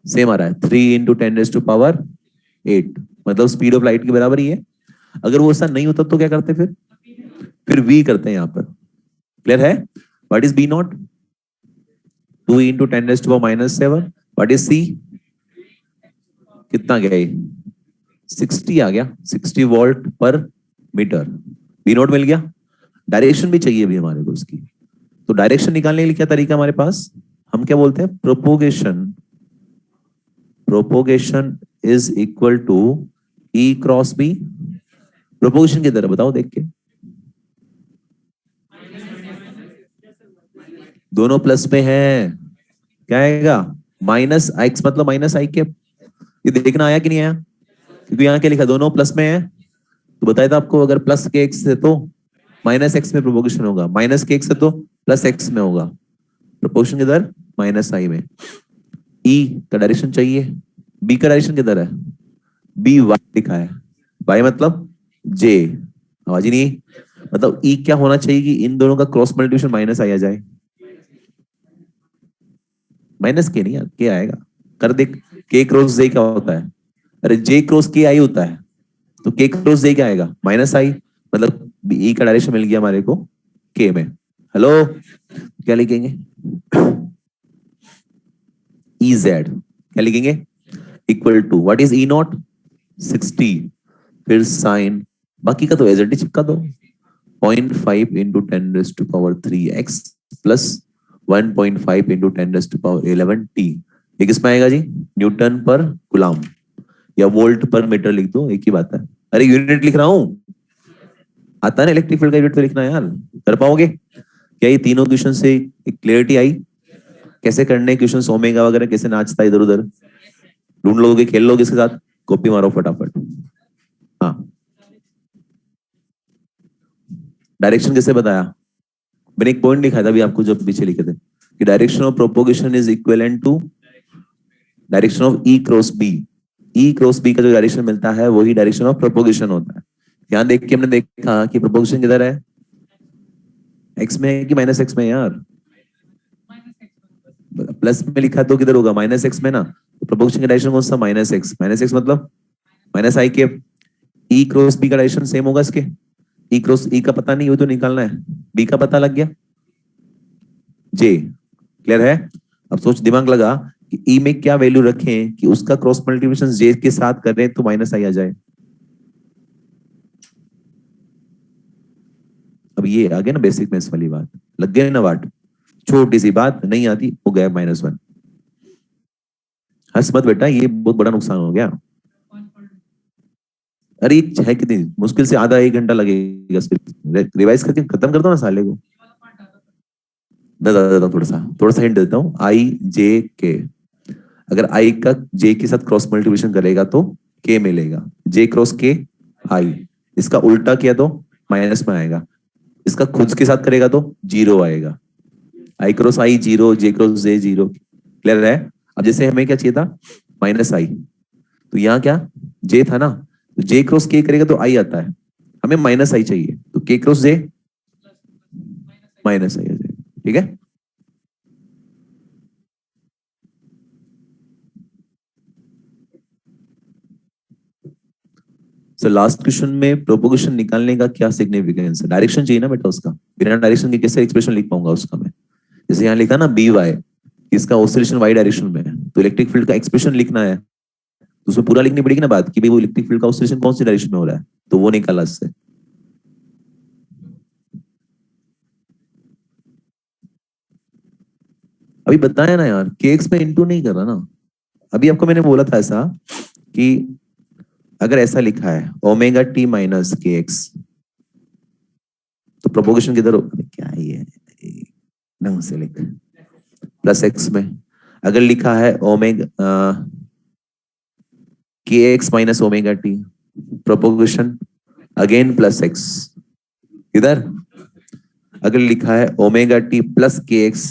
Speaker 1: सेम आ रहा है। 3 × 10⁸8 मतलब स्पीड ऑफ लाइट के बराबर ही है। अगर वो ऐसा नहीं होता तो क्या करते फिर वी करते हैं यहाँ पर। क्लियर है? What is B naught? 2 into 10⁻⁻⁷। What is C? कितना गया ये? 60 आ गया, 60 वोल्ट पर मीटर। बी नोट मिल गया। डायरेक्शन भी चाहिए भी हमारे को उसकी। तो डायरेक्शन निकालने के लिए क्या तरीका हमारे पास? हम क्या बोलते हैं? Propagation. Propagation is equal to E cross B. Propagation किधर है बताओ देख के। दोनों प्लस में है। क्या आएगा? माइनस एक्स मतलब माइनस आई के। ये देखना आया कि नहीं आया? क्योंकि यहाँ क्या लिखा? दोनों प्लस में है। तो बताया था आपको, अगर प्लस के एक्स है तो माइनस एक्स में प्रोपोगेशन होगा, माइनस के एक्स है तो प्लस एक्स में होगा। प्रोपोगेशन किधर? माइनस आई में। ई का डायरेक्शन चाहिए। बी का डायरेक्शन किधर है? बी वाई लिखा है। वाई मतलब जे। आवाज ही नहीं। मतलब ई क्या होना चाहिए कि इन दोनों का क्रॉस मल्टीप्लिकेशन माइनस आई आ जाए। माइनस के नहीं यार, के आएगा। कर देख, के क्रॉस जे क्या होता है? अरे जे क्रॉस के आई होता है, तो के क्रॉस जे क्या आएगा? माइनस आई। मतलब ई का डायरेक्शन मिल गया हमारे को के में। हेलो, क्या लिखेंगे? ई जेड क्या लिखेंगे? Equal to what is E naught? 60। फिर साइन, बाकी का तो एज इट इज चिपका दो। 0.5 इंटू 10⁻³ प्लस 1.5 इंटू 10⁻11t। ये किस में आएगा जी? न्यूटन पर कूलम या वोल्ट पर मीटर लिख दो, एक ही बात है। अरे यूनिट लिख रहा हूं, आता है ना इलेक्ट्रिक फील्ड का यूनिट तो लिखना है यार। कर पाओगे क्या? ये तीनों क्वेश्चन से एक क्लियरिटी आई? कैसे करने क्वेश्चन, ओमेगा वगैरह कैसे नाचता है इधर उधर, ढूंढ लोगे, खेल लोगे इसके साथ, कॉपी मारो फटाफट। हाँ, डायरेक्शन कैसे बताया? मैंने एक पॉइंट लिखा था अभी आपको जब पीछे लिखे थे कि direction of propagation is equivalent to direction of E cross B. E cross B का जो डायरेक्शन मिलता है वही डायरेक्शन ऑफ प्रोपोगेशन होता है। यहां देख के हमने देखा कि प्रोपोगेशन किधर है? एक्स में है कि माइनस एक्स में है यार? प्लस में लिखा तो किधर होगा? माइनस एक्स में ना। तो प्रोपोगेशन का डायरेक्शन कौन सा? Minus x. माइनस एक्स मतलब माइनस आई के। ई क्रॉस बी का डायरेक्शन सेम होगा इसके। ई क्रॉस ई का पता नहीं हो तो निकालना है, बी का पता लग गया, जे क्लियर है। अब सोच, दिमाग लगा कि ई में क्या वैल्यू रखें कि उसका क्रॉस मल्टीप्लिकेशन जे के साथ करें तो माइनस आई आ जाए। अब ये आ गया ना बेसिक मैथ्स वाली बात, लग गया ना वाट। छोटी सी बात नहीं आती, हो गया -1। हंस मत बेटा, ये बहुत बड़ा नुकसान हो गया। अरे है कितनी मुश्किल से आधा 1 घंटा लगेगा, रिवाइज करके खत्म कर दो ना साले को। थोड़ा सा हिंट देता हूँ। आई जे के, अगर आई का जे के साथ क्रॉस मल्टीप्लिकेशन करेगा तो के मिलेगा। जे क्रॉस के आई, इसका उल्टा किया तो माइनस में आएगा। इसका खुद के साथ करेगा तो जीरो आएगा। आई क्रॉस आई जीरो, जे क्रॉस जे जीरो। क्लियर है? अब जैसे हमें क्या चाहिए था? माइनस आई। तो यहाँ क्या जे था ना, तो जे क्रॉस के करेगा तो आई आता है, हमें माइनस आई चाहिए तो के क्रॉस जे माइनस आई आ जाएगा। ठीक है, सो लास्ट क्वेश्चन में प्रोपोगेशन निकालने का क्या सिग्निफिकेंस है? डायरेक्शन चाहिए ना बेटा उसका, बिना डायरेक्शन के कैसे एक्सप्रेशन लिख पाऊंगा उसका मैं? जैसे यहाँ लिखा ना बी वाई, इसका ऑसिलेशन वाई डायरेक्शन में है, तो इलेक्ट्रिक फील्ड का एक्सप्रेशन लिखना है तो उसमें पूरा लिखनी पड़ेगी ना बात कि भाई वो इलेक्ट्रिक फील्ड का ऑसिलेशन कौन सी डायरेक्शन में हो रहा है, तो वो निकाला इससे। अभी बताया ना यार, के एक्स में इंटू नहीं कर रहा ना। अभी आपको मैंने बोला था ऐसा कि अगर ऐसा लिखा है ओमेगा टी माइनस के एक्स, तो प्रोपोगेशन किधर होगा? क्या ही है, ढंग से लिख। प्लस एक्स में अगर लिखा है ओमेगा के x minus omega T, propagation again plus x. इधर अगर लिखा है ओमेगा टी प्लस के एक्स,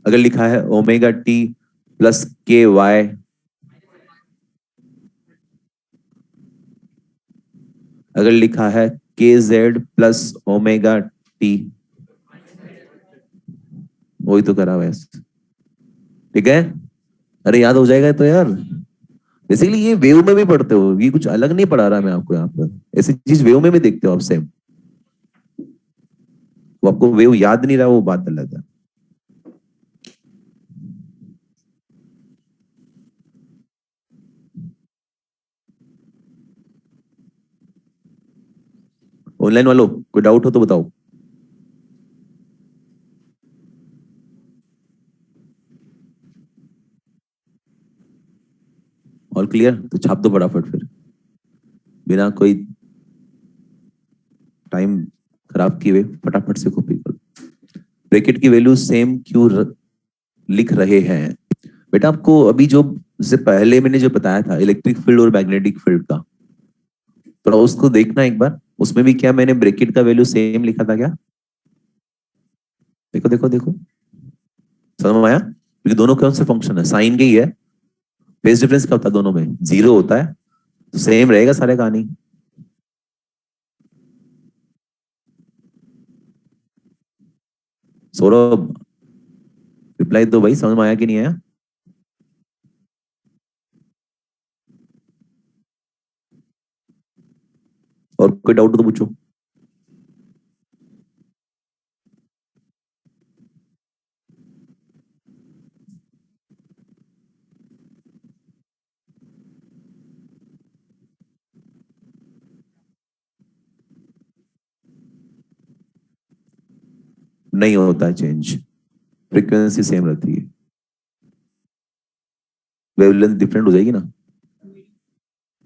Speaker 1: अगर लिखा है ओमेगा टी प्लस के वाई, अगर लिखा है के जेड प्लस ओमेगा टी, वही तो करा हुआ है। ठीक है, अरे याद हो जाएगा तो यार। बेसिकली ये वेव में भी पढ़ते हो, ये कुछ अलग नहीं पढ़ा रहा मैं आपको यहाँ पर, ऐसी चीज वेव में भी देखते हो आप सेम। वो आपको वेव याद नहीं रहा, वो बात अलग है। ऑनलाइन वालों कोई डाउट हो तो बताओ। All clear? तो छाप दो फटाफट फिर, बिना कोई टाइम खराब किए हुए फटाफट से कॉपी कर। ब्रैकेट की वैल्यू सेम क्यों लिख रहे हैं? बेटा आपको अभी जो से पहले मैंने जो बताया था इलेक्ट्रिक फील्ड और मैग्नेटिक फील्ड का, थोड़ा उसको देखना एक बार। उसमें भी क्या मैंने ब्रैकेट का वैल्यू सेम लिखा था क्या? देखो देखो देखो, समझ में आया? क्योंकि दोनों कौन से फंक्शन है, साइन के ही है। फेस डिफरेंस क्या होता है दोनों में? जीरो होता है, तो सेम रहेगा सारे कहानी। सौरभ रिप्लाई दो भाई, समझ में आया कि नहीं आया? और कोई डाउट हो तो पूछो। नहीं होता है चेंज, फ्रीक्वेंसी सेम रहती है, वेवलेंथ डिफरेंट हो जाएगी ना।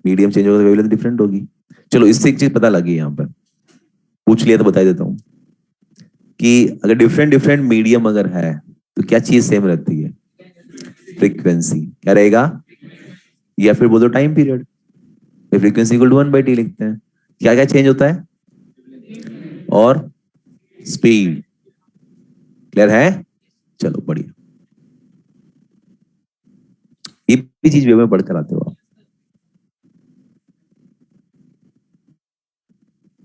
Speaker 1: मीडियम चेंज होगा तो वेवलेंथ डिफरेंट होगी। चलो इससे एक चीज पता लगी, यहाँ पर पूछ लिया तो बता देता हूँ कि अगर डिफरेंट डिफरेंट मीडियम अगर है तो क्या चीज सेम रहती है? फ्रीक्वेंसी। क्या रहेगा? या फिर बोलो time period. Frequency equal to 1/t लिखते हैं। क्या क्या चेंज होता है? और स्पीड। क्लियर है? चलो बढ़िया, ये भी चीज वेव में पढ़ कर आते हो आप।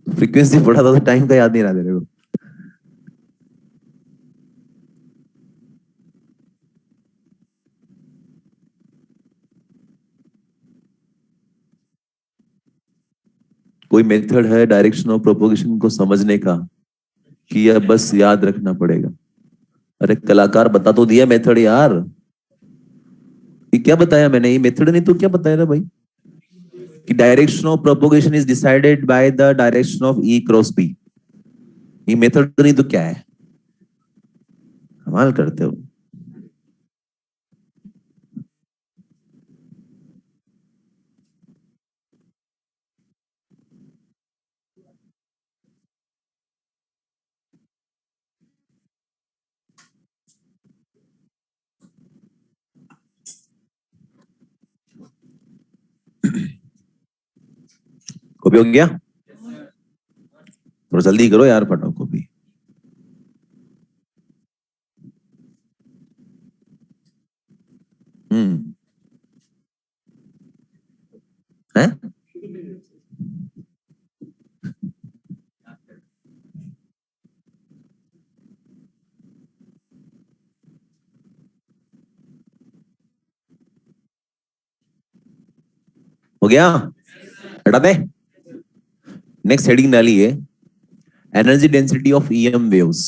Speaker 1: फ्रीक्वेंसी पढ़ा था तो टाइम का याद नहीं रहा तेरे को। कोई मेथड है डायरेक्शन ऑफ प्रोपोगेशन को समझने का, कि यह बस याद रखना पड़ेगा? अरे कलाकार बता तो दिया मेथड यार। ये क्या बताया मैंने? ये मेथड नहीं तो क्या बताया ना भाई? कि direction of propagation is decided by the direction of E cross B. ये मेथड नहीं तो क्या है? कमाल करते हो। कॉपी हो गया? थोड़ा जल्दी करो यार, फटाफट कॉपी। हम्म। है? हो गया? हटा दे। नेक्स्ट हेडिंग डाली है energy density of EM waves.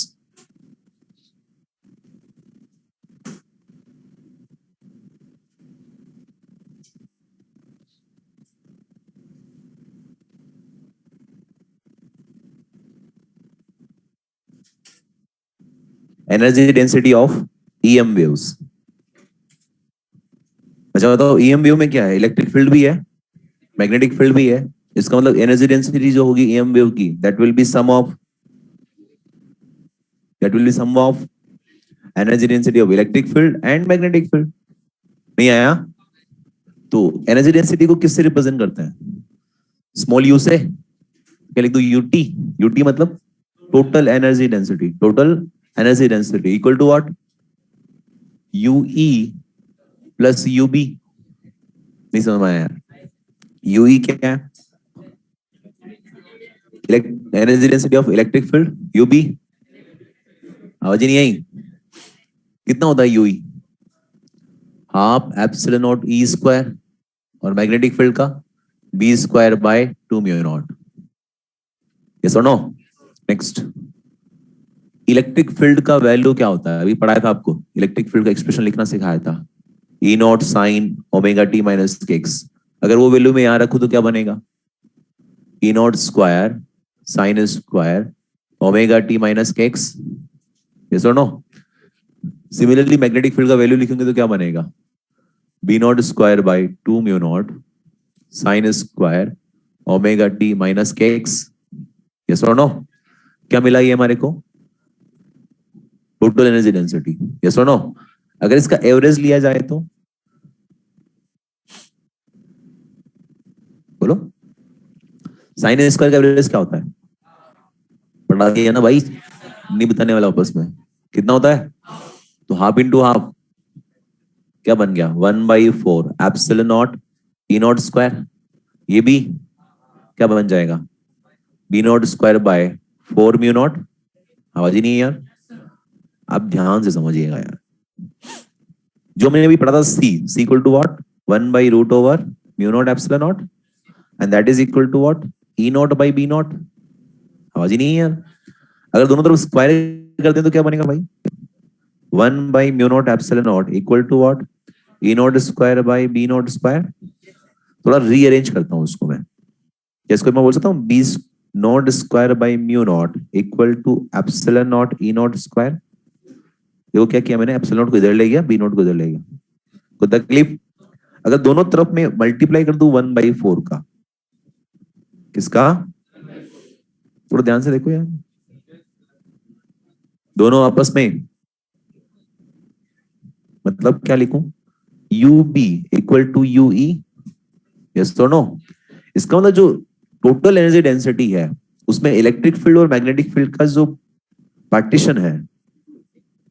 Speaker 1: Energy density of EM waves. अच्छा बताओ, ईएम वेव में क्या है? इलेक्ट्रिक फील्ड भी है, मैग्नेटिक फील्ड भी है। इसका मतलब एनर्जी डेंसिटी जो होगी ईएम वेव की, that will be sum of energy density of electric field and magnetic field. नहीं आया? तो एनर्जी डेंसिटी को किससे रिप्रेजेंट करते हैं? स्मॉल यू से। क्या लिख दो? यूटी। यूटी मतलब total energy density. Total energy density equal to what? UE plus UB. नहीं समझ में आया यार? यूई क्या है? Energy density of electric field. UB आवाज ही नहीं आई। कितना होता है UE? Half epsilon not E square, और मैग्नेटिक फील्ड का B square by 2 mu naught. Yes और नो? नेक्स्ट। इलेक्ट्रिक फील्ड का वैल्यू क्या होता है? अभी पढ़ाया था आपको, इलेक्ट्रिक फील्ड का एक्सप्रेशन लिखना सिखाया था, e not sine omega T minus k x. अगर वो वैल्यू में यहां रखूं तो क्या बनेगा? E not square sine square omega T minus k x. Yes और नो? सिमिलरली मैग्नेटिक फील्ड का वैल्यू लिखेंगे तो क्या बनेगा? B not square by two mu nought sine square omega T minus k x. Yes और नो? क्या मिला ये हमारे को? Total energy density. यस और नो? अगर इसका एवरेज लिया जाए तो बोलो, साइन स्क्वायर का एवरेज क्या होता है? पढ़ा दिया ना भाई, नहीं बताने वाला आपस में। कितना होता है? तो हाफ इंटू हाफ क्या बन गया? 1/4 epsilon not E not square. ये भी क्या बन जाएगा? B not square by 4 mu naught. आवाज ही नहीं है यार, आप ध्यान से समझिएगा यार। जो मैंने अभी पढ़ा था, सी इक्वल टू व्हाट? 1/√ओवर mu not epsilon nought, and that is equal to what? E nought by b nought. आवाज ही नहीं है यार। अगर दोनों तरफ स्क्वायर करते हैं तो क्या बनेगा भाई? 1/म्यू nought epsilon not equal to what? E not square by b not square. थोड़ा रीअरेंज करता हूँ उसको मैं। इसको मैं बोल सकता हूँ b not square by mu nought equal to epsilon not E not square. देखो क्या किया मैंने, एप्सिलॉन नॉट को इधर ले गया, बी नॉट को इधर ले गया। कोई तकलीफ? अगर दोनों तरफ में मल्टीप्लाई कर दूं 1/4 का, किसका? थोड़ा ध्यान से देखो यार, दोनों आपस में, मतलब क्या लिखूं? U B equal to U E. Yes तो नो? इसका मतलब जो टोटल एनर्जी डेंसिटी है उसमें इलेक्ट्रिक फील्ड और मैग्नेटिक फील्ड का जो पार्टीशन है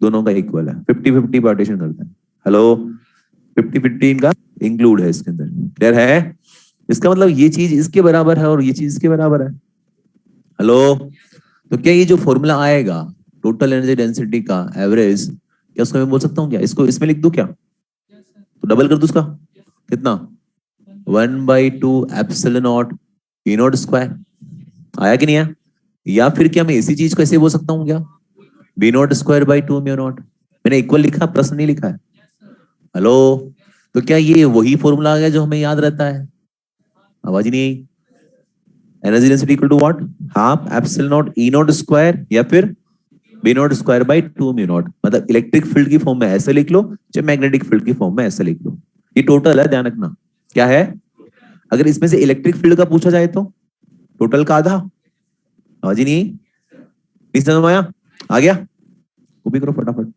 Speaker 1: दोनों का इक्वल है, 50-50 पार्टीशन करते हैं। हेलो, 50-50 इनका इंक्लूड है इसके अंदर। क्लियर है? इसका मतलब ये चीज इसके बराबर है और ये चीज इसके बराबर है। हेलो, तो क्या ये जो फॉर्मूला आएगा टोटल एनर्जी डेंसिटी का एवरेज, क्या उसको मैं बोल सकता हूँ क्या? इसको इसमें लिख दूं क्या? तो डबल कर दूं उसका, कितना? 1/2 epsilon not E not square. आया कि नहीं आया? या फिर क्या मैं इसी चीज को ऐसे बोल सकता हूँ क्या? B not square by two mu naught. मैंने इक्वल लिखा, प्लस नहीं लिखा है। हेलो, तो क्या ये वही फॉर्मूला आ गया जो हमें याद रहता है? आवाज ही नहीं आई। Energy density equal to what? Half epsilon not E not square या फिर b not square by two mu nought. मतलब इलेक्ट्रिक फील्ड की फॉर्म में ऐसे लिख लो, चाहे मैग्नेटिक फील्ड की फॉर्म में ऐसे लिख लो। ये टोटल है, ध्यान रखना। क्या है? अगर इसमें से इलेक्ट्रिक फील्ड का पूछा जाए तो टोटल का आधा। आवाज ही नहीं आई। इस समझ में आया? आ गया? कॉपी करो फटाफट,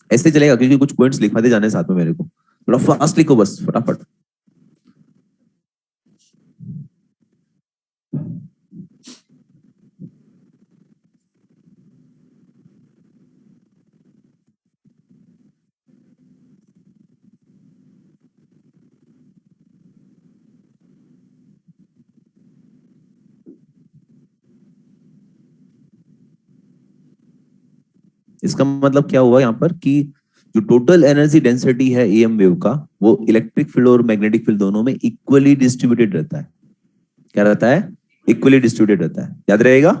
Speaker 1: ऐसे चलेगा क्योंकि कुछ पॉइंट्स लिखवाते जाने साथ में मेरे को। थोड़ा फास्ट लिखो बस, फटाफट। इसका मतलब क्या हुआ यहाँ पर कि जो टोटल एनर्जी डेंसिटी है एम वेव का, वो इलेक्ट्रिक फील्ड और मैग्नेटिक फील्ड दोनों में इक्वली डिस्ट्रीब्यूटेड रहता है। क्या रहता है? इक्वली डिस्ट्रीब्यूटेड रहता है। याद रहेगा?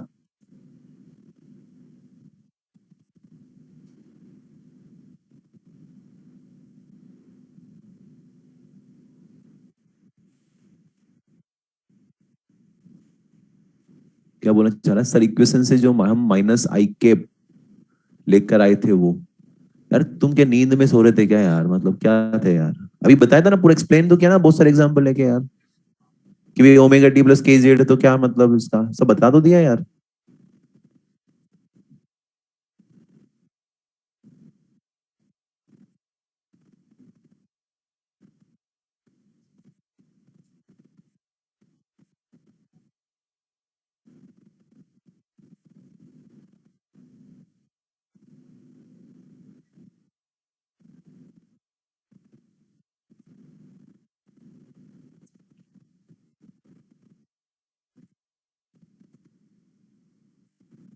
Speaker 1: क्या बोलना चाह रहा है सर? इक्वेशन से जो हम माइनस आई के लेकर आए थे वो, यार तुम क्या नींद में सो रहे थे क्या यार? मतलब क्या थे यार? अभी बताया था ना, पूरा एक्सप्लेन तो किया ना, बहुत सारे एग्जांपल लेके यार, कि भाई ओमेगा टी प्लस के जेड तो क्या मतलब, इसका सब बता तो दिया यार।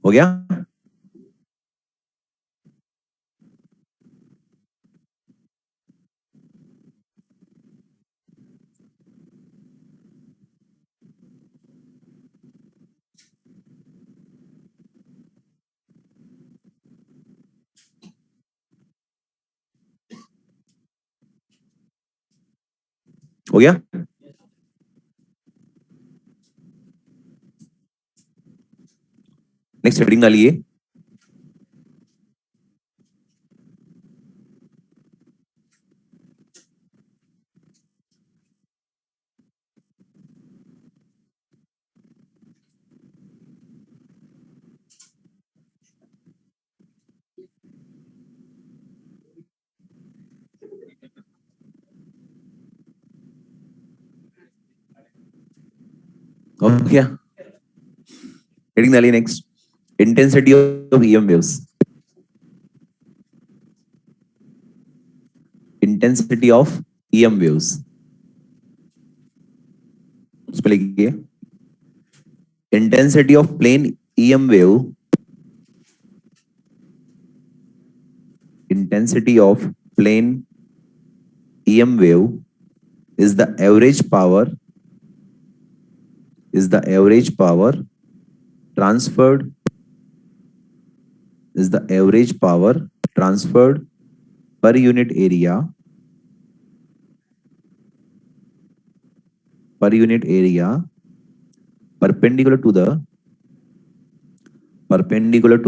Speaker 1: हो गया? हो गया? नेक्स्ट हेडिंग डालिए, हो गया? हेडिंग डालिए next, intensity of EM waves. Intensity of EM waves, उस पर लिखिए, intensity of plane EM wave, intensity of plane EM wave is the average power transferred per unit area perpendicular to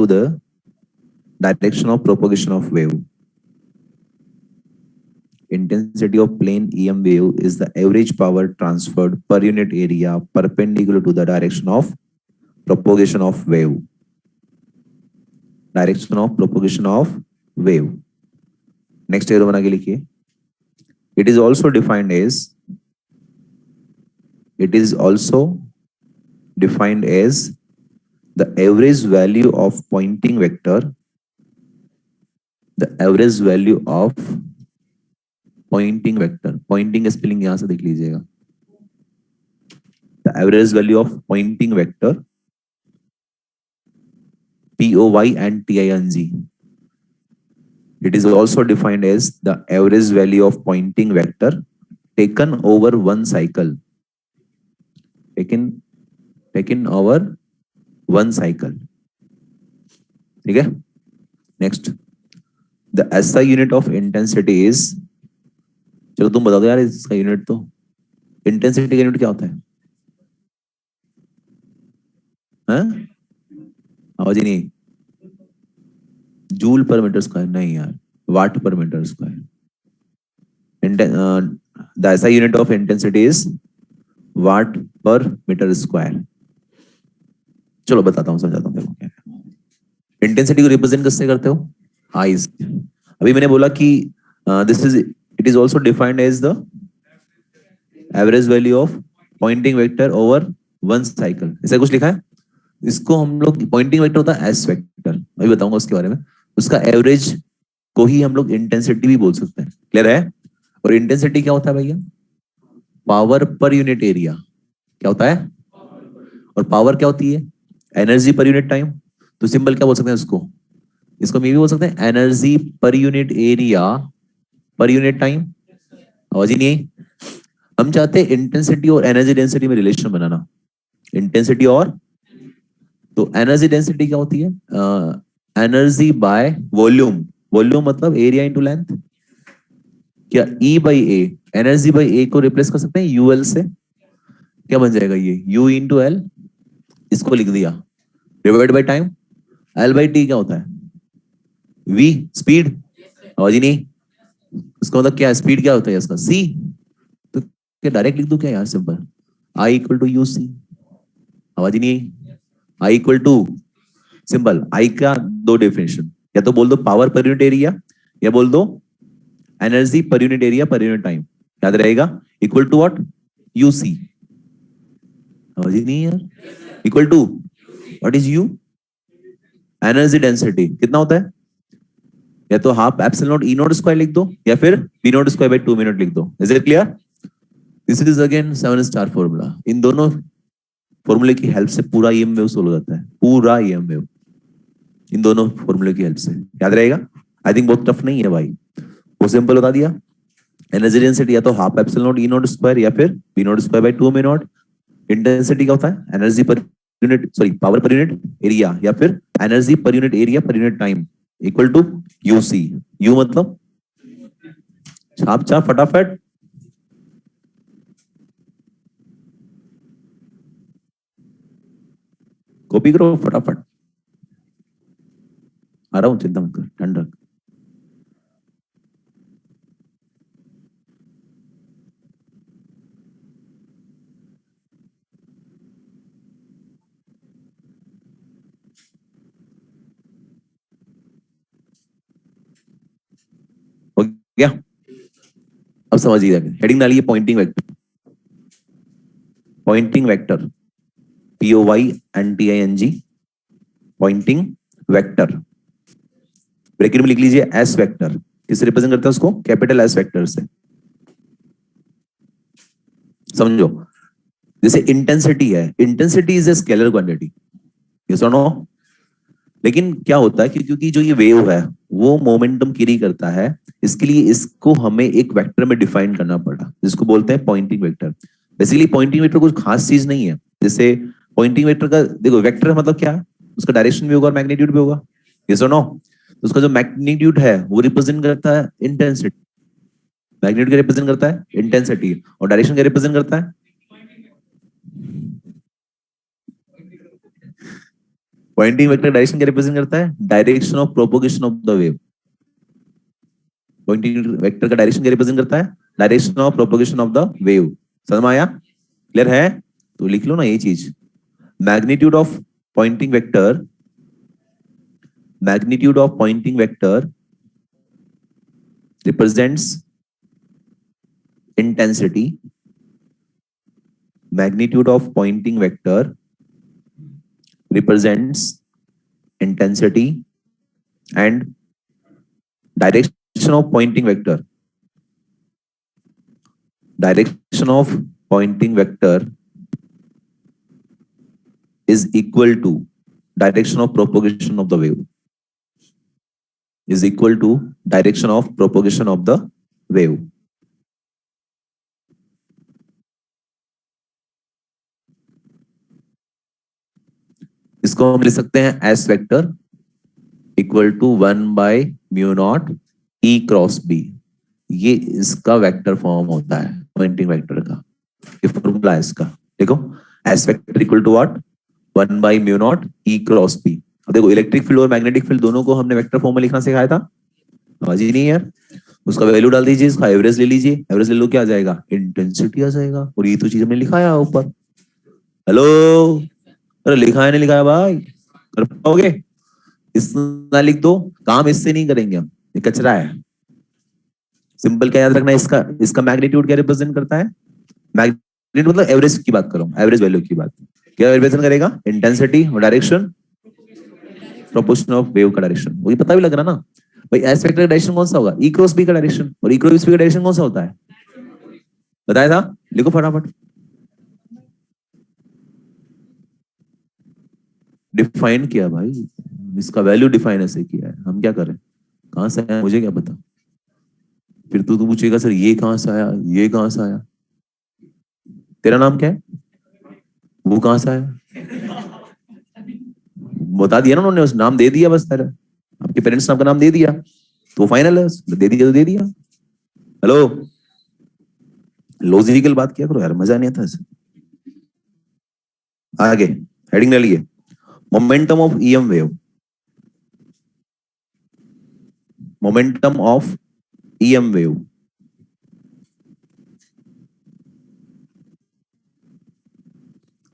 Speaker 1: the direction of propagation of wave. Intensity of plane EM wave is the average power transferred per unit area perpendicular to the direction of propagation of wave. Next arrow बना के लिखिए, it is also defined as the average value of pointing vector, pointing spelling यहां से देख लीजिएगा, the average value of pointing vector POY and TING. It is also defined as the average value of pointing vector taken over one cycle. Taken over one cycle. ठीक है? Next, the SI unit of intensity is, चलो तुम बता दो यार इसका unit, तो intensity का यूनिट क्या होता है? आवाज ही नहीं, जूल पर मीटर स्क्वायर नहीं यार, watt per metre square. The SI unit of intensity is watt per metre square. चलो बताता हूँ, समझाता हूँ देखो क्या है। इंटेंसिटी को रिप्रेजेंट किससे करते हो? आई से। अभी मैंने बोला कि it is also defined as the average value of Poynting vector over one cycle, ऐसा कुछ लिखा है। इसको हम लोग, पॉइंटिंग वेक्टर होता है एस वेक्टर, अभी बताऊंगा उसके बारे में। उसका एवरेज को ही हम लोग इंटेंसिटी भी बोल सकते हैं, क्लियर है? और इंटेंसिटी क्या होता है भैया? Power per unit area. क्या होता है? और पावर क्या होती है? Energy per unit time. तो सिंबल क्या बोल सकते हैं उसको? इसको मैं भी बोल सकते हैं energy per unit area per unit time. आवाज ही नहीं आई। हम चाहते हैं इंटेंसिटी और एनर्जी डेंसिटी में रिलेशन बनाना, इंटेंसिटी और, तो एनर्जी डेंसिटी क्या होती है? एनर्जी बाय वॉल्यूम, वॉल्यूम मतलब एरिया इंटू लेंथ। क्या E by A, energy by A को रिप्लेस कर सकते हैं यूएल से, क्या बन जाएगा ये? U इंटू एल, इसको लिख दिया, divide by time. L by T क्या होता है? V speed. आवाज ही नहीं। उसका मतलब क्या? स्पीड क्या होता है इसका? C। तो क्या डायरेक्ट लिख दूं क्या यार? Simple, I equal to u c. आवाज ही नहीं। I equal to, simple, I का दो डेफिनेशन, या तो बोल दो पावर पर यूनिट एरिया, या बोल दो energy per unit area per unit time. याद रहेगा, इक्वल टू व्हाट? यूसी। आवाज ही नहीं यार। Equal to what is u? Energy density कितना होता है? या तो half epsilon not E not square लिख दो, या फिर P not square by 2 minute लिख दो। Is it clear? This is again 7 star formula. इन दोनों फॉर्मूले की हेल्प से पूरा ईएम वेव सोल्व हो जाता है, पूरा ईएम वेव इन दोनों फॉर्मूले की हेल्प से। याद रहेगा? आई थिंक बहुत टफ नहीं है भाई, वो सिंपल बता दिया। एनर्जी डेंसिटी या तो half epsilon not E not square या फिर P not square by 2 minute. Intensity क्या होता है? Energy per unit, sorry power per unit area, या फिर energy per unit area per unit time, equal to UC. U मतलब छाप छाप फटाफट। कॉपी करो फटाफट। आ रहा हूं, चिंता मत कर, ठंड रख। हो गया? अब समझिए, हेडिंग डालिए Poynting vector. Poynting vector, POINTING, Poynting vector. Bracket में लिख लीजिए एस वेक्टर। किससे रिप्रेजेंट करता है उसको? कैपिटल एस वेक्टर से। समझो, जैसे इंटेंसिटी है, intensity is a scalar quantity, yes और नो? लेकिन क्या होता है कि क्योंकि जो ये वेव है वो मोमेंटम कैरी करता है, इसके लिए इसको हमें एक वेक्टर में डिफाइन करना पड़ा, जिसको बोलते हैं Poynting vector. Basically Poynting vector कुछ खास चीज नहीं है। जैसे पॉइंटिंग वेक्टर का देखो, वेक्टर मतलब क्या है? उसका डायरेक्शन भी होगा और मैग्नीट्यूड भी होगा, यस और नो? तो उसका जो मैग्नीट्यूड है वो रिप्रेजेंट करता है इंटेंसिटी, मैग्नीट्यूड क्या रिप्रेजेंट करता है? इंटेंसिटी। और डायरेक्शन क्या रिप्रेजेंट करता है? पॉइंटिंग वेक्टर डायरेक्शन क्या रिप्रेजेंट करता है? Direction of propagation of the wave. Poynting vector का डायरेक्शन क्या रिप्रेजेंट करता है? Direction of propagation of the wave. समझ में आया? क्लियर है? तो लिख लो ना ये चीज, magnitude of Poynting vector, magnitude of Poynting vector represents intensity, magnitude of pointing vector represents intensity, and direction of pointing vector, direction of pointing vector is equal to direction of propagation of the wave, is equal to direction of propagation of the wave. इसको हम लिख सकते हैं s vector equal to 1/μ0 E cross B। ये इसका vector form होता है Poynting vector का, ये फॉर्मूला है इसका। देखो, s vector equal to what? 1/μ0 E cross B। अब देखो, इलेक्ट्रिक फील्ड और मैग्नेटिक फील्ड दोनों को हमने वेक्टर फॉर्म में लिखना सिखाया था, समझ ही नहीं यार। उसका वैल्यू डाल दीजिए, इसका एवरेज ले लीजिए, एवरेज ले लो, क्या आ जाएगा? इंटेंसिटी आ जाएगा। और ये तो चीज हमने लिखाया ऊपर। हेलो, अरे लिखा है नहीं लिखा है भाई? कर पाओगे? इतना लिख दो, काम इससे नहीं करेंगे हम, ये कचरा है। सिंपल क्या याद रखना है इसका? इसका मैग्नीट्यूड क्या रिप्रेजेंट करता है? मैग्नीट्यूड मतलब एवरेज की बात कर रहा हूँ, एवरेज वैल्यू की बात। क्या रिप्रेजेंट करेगा? इंटेंसिटी और डायरेक्शन, प्रोपोर्शन ऑफ वेव का डायरेक्शन। वही पता भी लग रहा ना भाई, एस वेक्टर का डायरेक्शन कौन सा होगा? ई क्रॉस बी का डायरेक्शन। और ई क्रॉस बी का डायरेक्शन कौन सा होता है? बताया था, लिखो फटाफट। डिफाइन किया भाई, इसका वैल्यू डिफाइन ऐसे किया है, हम क्या करें? कहां से आया मुझे क्या पता? फिर तू पूछेगा सर ये कहां से आया, ये कहां से आया? तेरा नाम क्या है? वो कहां से आया? बता दिया ना उन्होंने, उस नाम दे दिया बस। तेरा आपके पेरेंट्स ने आपका नाम दे दिया तो फाइनल है, दे दिया तो दे दिया। हेलो, लॉजिकल बात किया करो यार, मजा नहीं आता ऐसे। आगे हेडिंग डालिए, momentum of EM wave, momentum of EM wave.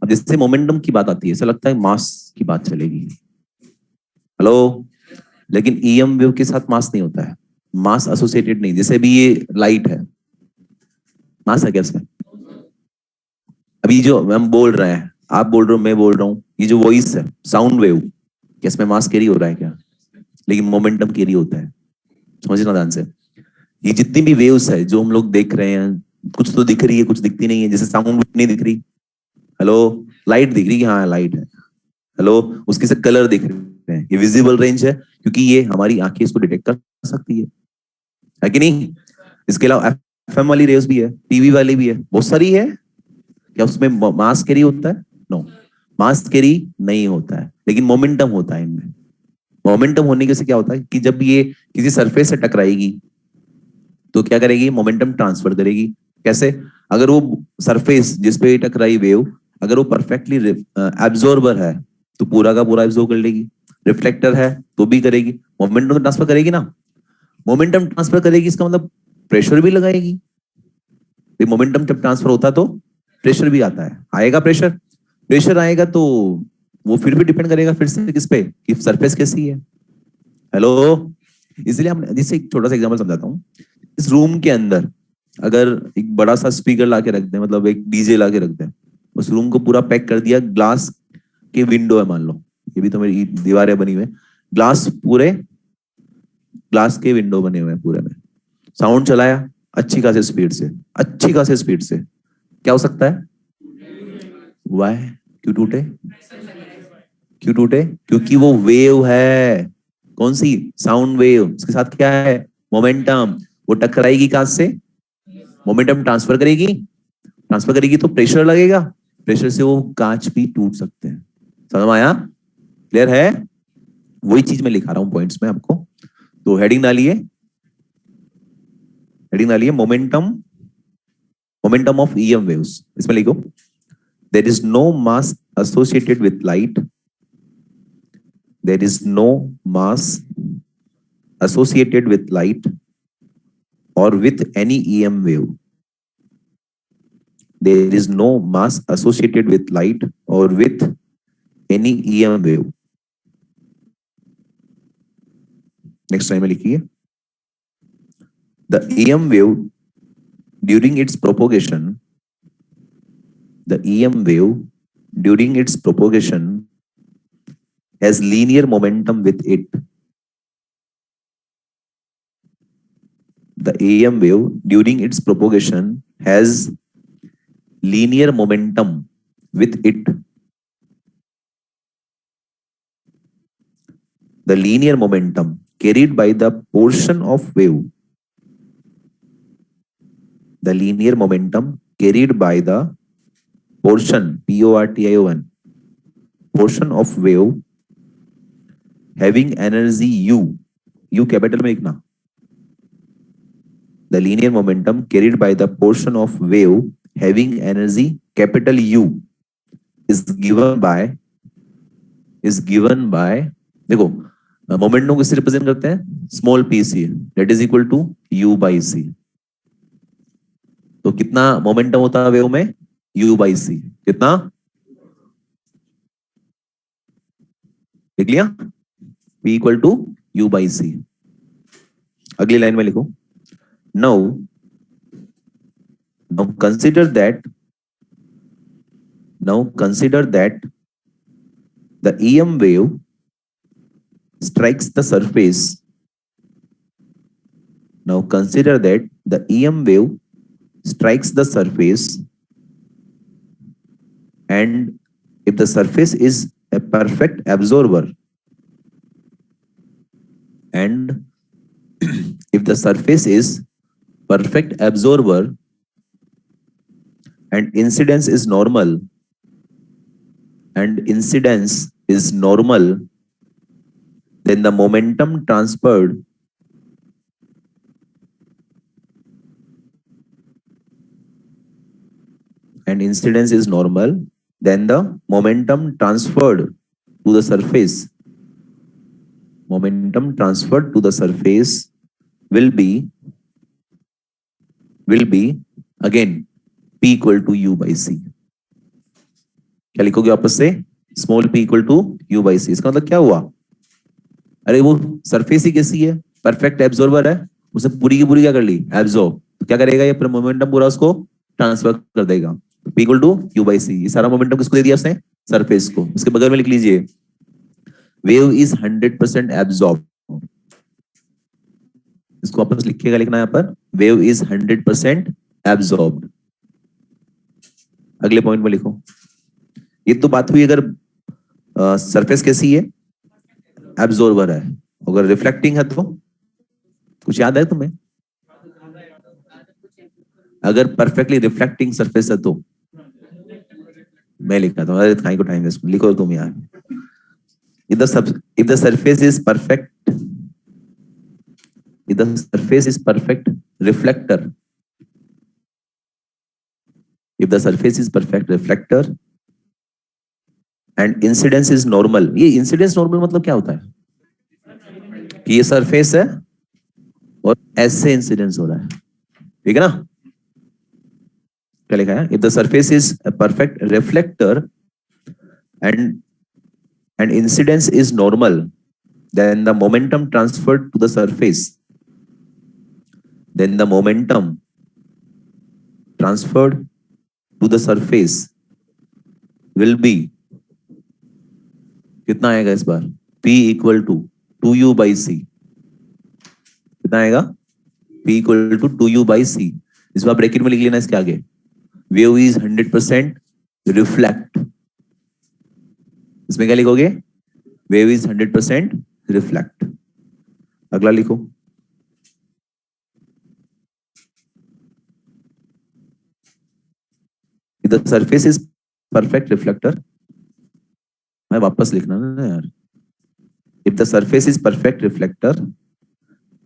Speaker 1: अब जिससे मोमेंटम की बात आती है, ऐसा लगता है मास की बात चलेगी। हेलो, लेकिन ईएम वेव के साथ मास नहीं होता है, मास एसोसिएटेड नहीं। जैसे भी ये लाइट है, मास है क्या इसमें? अभी जो हम बोल रहे हैं, आप बोल रहे हो, मैं बोल रहा हूँ, ये जो वॉइस है, साउंड वेव, क्या इसमें मास कैरी हो रहा है क्या? लेकिन मोमेंटम कैरी होता है, समझना ध्यान से। ये जितनी भी वेव्स है जो हम लोग देख रहे हैं, कुछ तो दिख रही है, कुछ दिखती नहीं है। जैसे साउंड नहीं दिख रही, हेलो, लाइट दिख रही है, हाँ लाइट है। हेलो, उसके से कलर दिख रहे हैं, ये विजिबल रेंज है, क्योंकि ये हमारी आंखें इसको डिटेक्ट कर सकती है कि नहीं? इसके अलावा एफएम वाली रेव्स भी है, टीवी वाली भी है, बहुत सारी है। क्या उसमें मास कैरी होता है? नो, मास कैरी नहीं होता है, लेकिन मोमेंटम होता है इनमें। मोमेंटम होने के से क्या होता है कि जब ये किसी सरफेस से टकराएगी तो क्या करेगी? मोमेंटम ट्रांसफर करेगी। कैसे? अगर वो सरफेस जिस पे टकराई वेव, अगर वो परफेक्टली एब्जॉर्बर है, तो पूरा का पूरा एब्जॉर्ब कर लेगी। रिफ्लेक्टर है तो भी करेगी, मोमेंटम ट्रांसफर करेगी ना। मोमेंटम ट्रांसफर करेगी इसका मतलब प्रेशर भी लगाएगी। मोमेंटम जब ट्रांसफर होता तो प्रेशर भी आता है, आएगा प्रेशर। प्रेशर आएगा तो वो फिर भी डिपेंड करेगा फिर से किस पे, कि सरफेस कैसी है। हेलो, इसलिए हम जैसे एक छोटा सा एग्जांपल समझाता हूँ। इस रूम के अंदर अगर एक बड़ा सा स्पीकर लाके रख दें, मतलब एक डीजे लाके रख दें, उस रूम को पूरा पैक कर दिया, ग्लास के विंडो है मान लो, ये भी तो मेरी दीवारें बनी हुई है, ग्लास पूरे ग्लास के विंडो बने हुए हैं पूरे में, साउंड चलाया अच्छी खासी स्पीड से, अच्छी खासी स्पीड से, क्या हो सकता है? वाई? क्यों टूटे? क्यों टूटे? क्योंकि वो वेव है। कौन सी? Sound wave. उसके साथ क्या है? मोमेंटम। वो टकराएगी कांच से, मोमेंटम ट्रांसफर करेगी, ट्रांसफर करेगी तो प्रेशर लगेगा, प्रेशर से वो कांच भी टूट सकते हैं। समझ में आया? क्लियर है? वही चीज मैं लिखा रहा हूं पॉइंट्स में आपको। तो हेडिंग डालिए, हेडिंग डालिए momentum, momentum of EM waves. इसमें लिखो there is no mass associated with light, there is no mass associated with light or with any EM wave, there is no mass associated with light or with any EM wave। Next time में लिखिए, the EM wave during its propagation, the EM wave during its propagation has linear momentum with it। The EM wave during its propagation has linear momentum with it। The linear momentum carried by the portion of wave, the linear momentum carried by the portion, P-O-R-T-I-O-N, portion of wave having energy U, U capital में लिखना। The linear momentum carried by the portion of wave having energy capital U is given by देखो momentum किससे represent करते हैं? Small p c, that is equal to u by c. तो कितना momentum होता है वेव में? U by c. कितना? लिख लिया? P equal to u by c. अगली लाइन में लिखो, now consider that the EM wave strikes the surface, now consider that the EM wave strikes the surface, and if the surface is a perfect absorber, and if the surface is perfect absorber and incidence is normal, then the momentum transferred and incidence is normal, then the momentum transferred to the surface, will be again P equal to U by C। क्या लिखोगे आपस से? Small p equal to u by c। इसका मतलब क्या हुआ? अरे वो सरफेस ही कैसी है? परफेक्ट एब्जॉर्बर है, उसने पूरी की पूरी क्या कर ली? एब्जॉर्ब। तो क्या करेगा ये? मोमेंटम पूरा उसको ट्रांसफर कर देगा। p equal to u by c। ये सारा मोमेंटम किसको दे दिया उसने? सरफेस को। इसके बगल में लिख लीजिए, वेव इज 100% एब्जॉर्ब। इसको वापस लिखिएगा, लिखना यहाँ पर, वेव इज 100% एब्जॉर्ब्ड। अगले पॉइंट में लिखो, ये तो बात हुई अगर सरफेस कैसी है? एब्जॉर्बर है। अगर रिफ्लेक्टिंग है तो कुछ याद है तुम्हें? अगर परफेक्टली रिफ्लेक्टिंग सरफेस है तो मैं लिखता हूँ, अरे खाई को टाइम वेस्ट, लिखो तुम यार। if the surface is perfect, if the surface is perfect reflector, if the surface is perfect reflector and incidence is normal. ये इंसिडेंस नॉर्मल मतलब क्या होता है कि ये सरफेस है और ऐसे इंसिडेंस हो रहा है, ठीक है ना। क्या लिखा है? If the surface is a perfect reflector and incidence is normal, then the momentum transferred to the surface, then the momentum transferred to the surface will be, कितना आएगा इस बार? P equal to 2u by c। कितना आएगा? P equal to 2u by c। इस बार bracket में लिख लेना इसके आगे, wave is 100% reflect। इसमें क्या लिखोगे? wave is 100% reflect। अगला लिखो। The surface is perfect reflector। मैं वापस लिखना ना यार। If the surface is perfect reflector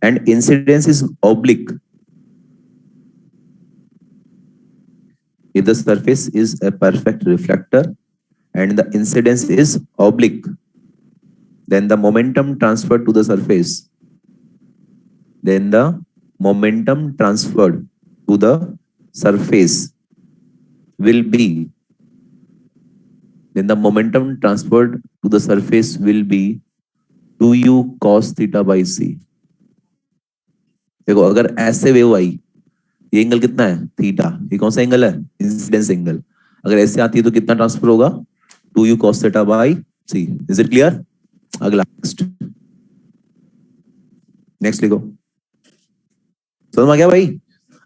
Speaker 1: and incidence is oblique, if the surface is a perfect reflector and the incidence is oblique, then the momentum transferred to the surface, then the momentum transferred to the surface will be, then the momentum transferred to the surface will be 2u cos theta by c। देखो अगर ऐसे wave आई, ये angle कितना है? Theta. ये कौन सा angle है? Incidence angle. अगर ऐसे आती है तो कितना ट्रांसफर होगा? 2u cos theta by c। Is it clear? अगला नेक्स्ट लिखो। समझ में आ गया भाई?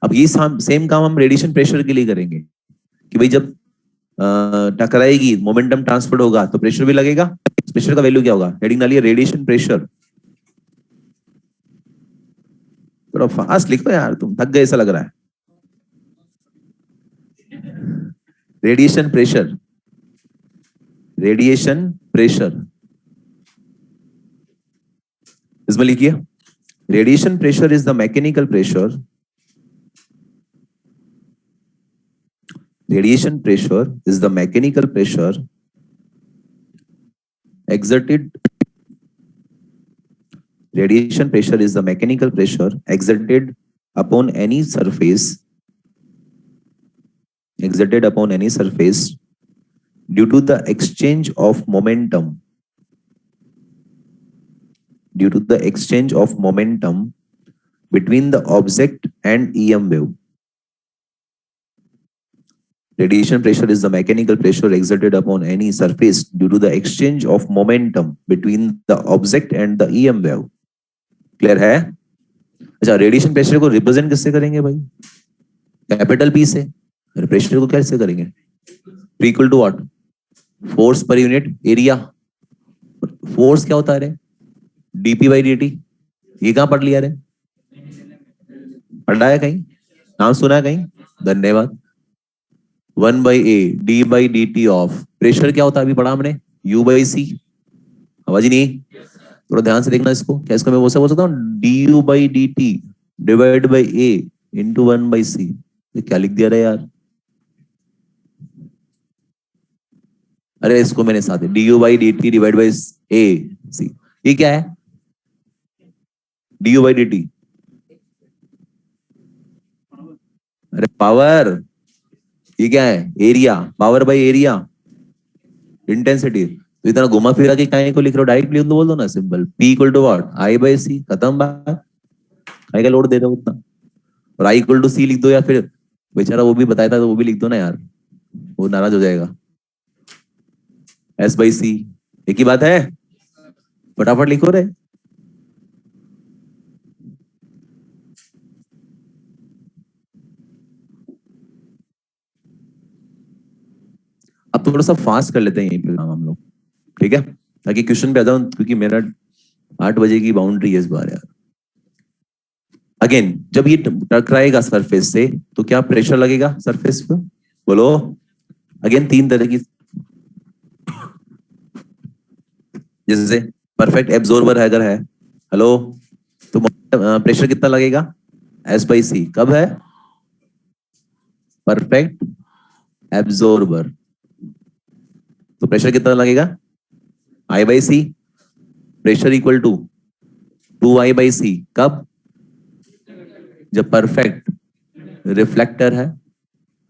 Speaker 1: अब ये सेम काम हम रेडिएशन प्रेशर के लिए करेंगे कि भाई जब टकराएगी, मोमेंटम ट्रांसफर होगा तो प्रेशर भी लगेगा। प्रेशर का वैल्यू क्या होगा? हेडिंग डालिए रेडिएशन प्रेशर। थोड़ा फास्ट लिखो यार, तुम थक गए ऐसा लग रहा है। रेडिएशन प्रेशर, रेडिएशन प्रेशर, इसमें लिखिए radiation pressure is the mechanical pressure, radiation pressure is the mechanical pressure exerted, radiation pressure is the mechanical pressure exerted upon any surface, exerted upon any surface due to the exchange of momentum, due to the exchange of momentum between the object and EM wave। Radiation pressure is the mechanical pressure exerted upon any surface due to the exchange of momentum between the object and the EM wave। Clear है? अच्छा, radiation pressure को represent किससे करेंगे भाई? Capital P से। Pressure को कैसे करेंगे? P equal to what? Force पर यूनिट एरिया। फोर्स क्या होता है रे? Dp by d t. ये कहां पढ़ लिया रे? पढ़ा है कहीं? नाम सुना है कहीं? धन्यवाद। 1/a D by d T of pressure क्या होता है? अभी पढ़ा हमने, U बाई सी। आवाज ही नहीं? थोड़ा ध्यान से देखना इसको। क्या इसको मैं वो बोल सकता हूँ? D u by d t divide by A into 1/c। ये क्या लिख दिया रे यार? अरे इसको मैंने साथ d u by d t divide by a c. ये क्या है? D u by d t. अरे पावर। ये क्या है? Area. Power by area, intensity. तो इतना घुमा फिरा के काय को लिख रहे हो? डायरेक्ट लिख दो, बोल दो ना simple. P equal to what? I by c. खत्म बात। काय का लोड दे रहे हो उतना? और I इक्वल टू सी लिख दो, या फिर बेचारा वो भी बताया था तो वो भी लिख दो ना यार, वो नाराज हो जाएगा। S बाई सी, एक ही बात है। फटाफट लिखो रे। अब थोड़ा सा फास्ट कर लेते हैं यहीं पे काम हम लोग, ठीक है, ताकि क्वेश्चन पे आ जाऊं, क्योंकि मेरा 8 बजे की बाउंड्री है इस बार यार। अगेन जब ये टकराएगा सरफेस से तो क्या प्रेशर लगेगा सरफेस पे? बोलो। अगेन 3 तरह की, जैसे परफेक्ट एब्जॉर्बर अगर है, हेलो, तो प्रेशर कितना लगेगा? S by c. कब है? Perfect absorber. तो प्रेशर कितना लगेगा, I by c, pressure equal to 2I by c. कब, जब परफेक्ट रिफ्लेक्टर है,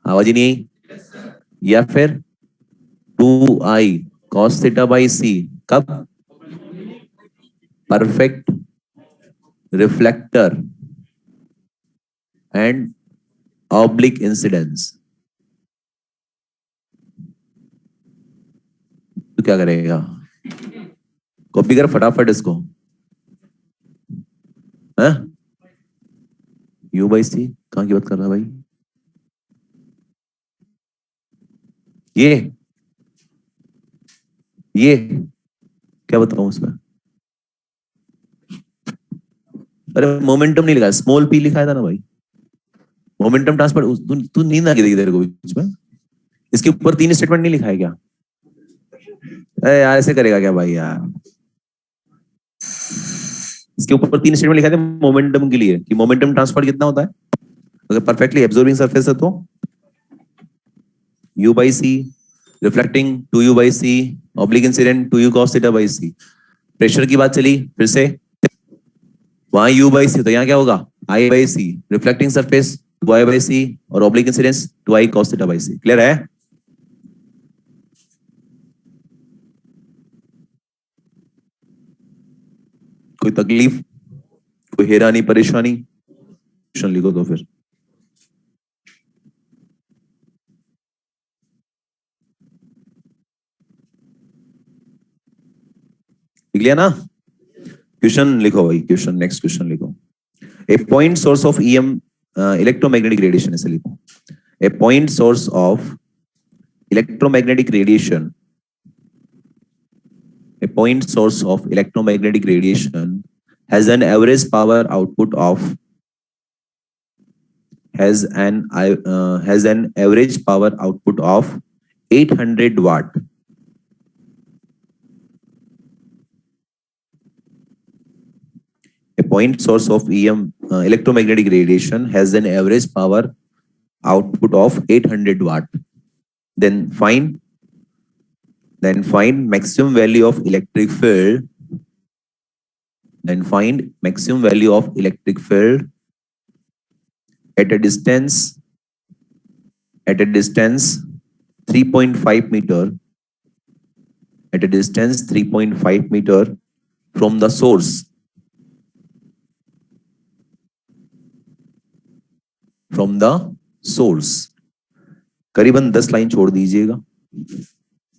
Speaker 1: आवाज ही नहीं आई, या फिर 2I cos theta by c, कब, perfect reflector and oblique incidence. तो क्या करेगा, कॉपी कर फटाफट इसको, यू बाई सी कहां की बात कर रहा है भाई, ये क्या बताऊं उसमें, अरे मोमेंटम नहीं लिखा, स्मॉल पी लिखा था ना भाई, मोमेंटम ट्रांसफर। तू नींद आ गई तेरे को बीच में, इसके ऊपर 3 स्टेटमेंट नहीं लिखा है क्या, अरे यार ऐसे करेगा क्या भाई यार, इसके ऊपर 3 स्टेटमेंट लिखा था मोमेंटम के लिए कि मोमेंटम ट्रांसफर कितना होता है, अगर परफेक्टली एब्जॉर्बिंग सरफेस है तो u by c, reflecting 2u by c, oblique incident 2u cos theta by c. Pressure की बात चली फिर से, वहां u बाई सी तो यहाँ क्या होगा I by c, reflecting surface 2I by c और oblique incidence 2I cos theta by c. Clear है, कोई तकलीफ, कोई हैरानी परेशानी, क्वेश्चन लिखो तो फिर। लिख लिया ना, क्वेश्चन लिखो भाई, क्वेश्चन नेक्स्ट क्वेश्चन लिखो। A point source of EM electromagnetic radiation, ऐसे लिखो, a point source of electromagnetic radiation, a point source of electromagnetic radiation has an average power output of has an average power output of 800 watt. A point source of electromagnetic radiation has an average power output of 800 watt. Then find maximum value of electric field. Then find maximum value of electric field at a distance 3.5 meter, at a distance 3.5 meter from the source, from the source। करीबन 10 line छोड़ दीजिएगा।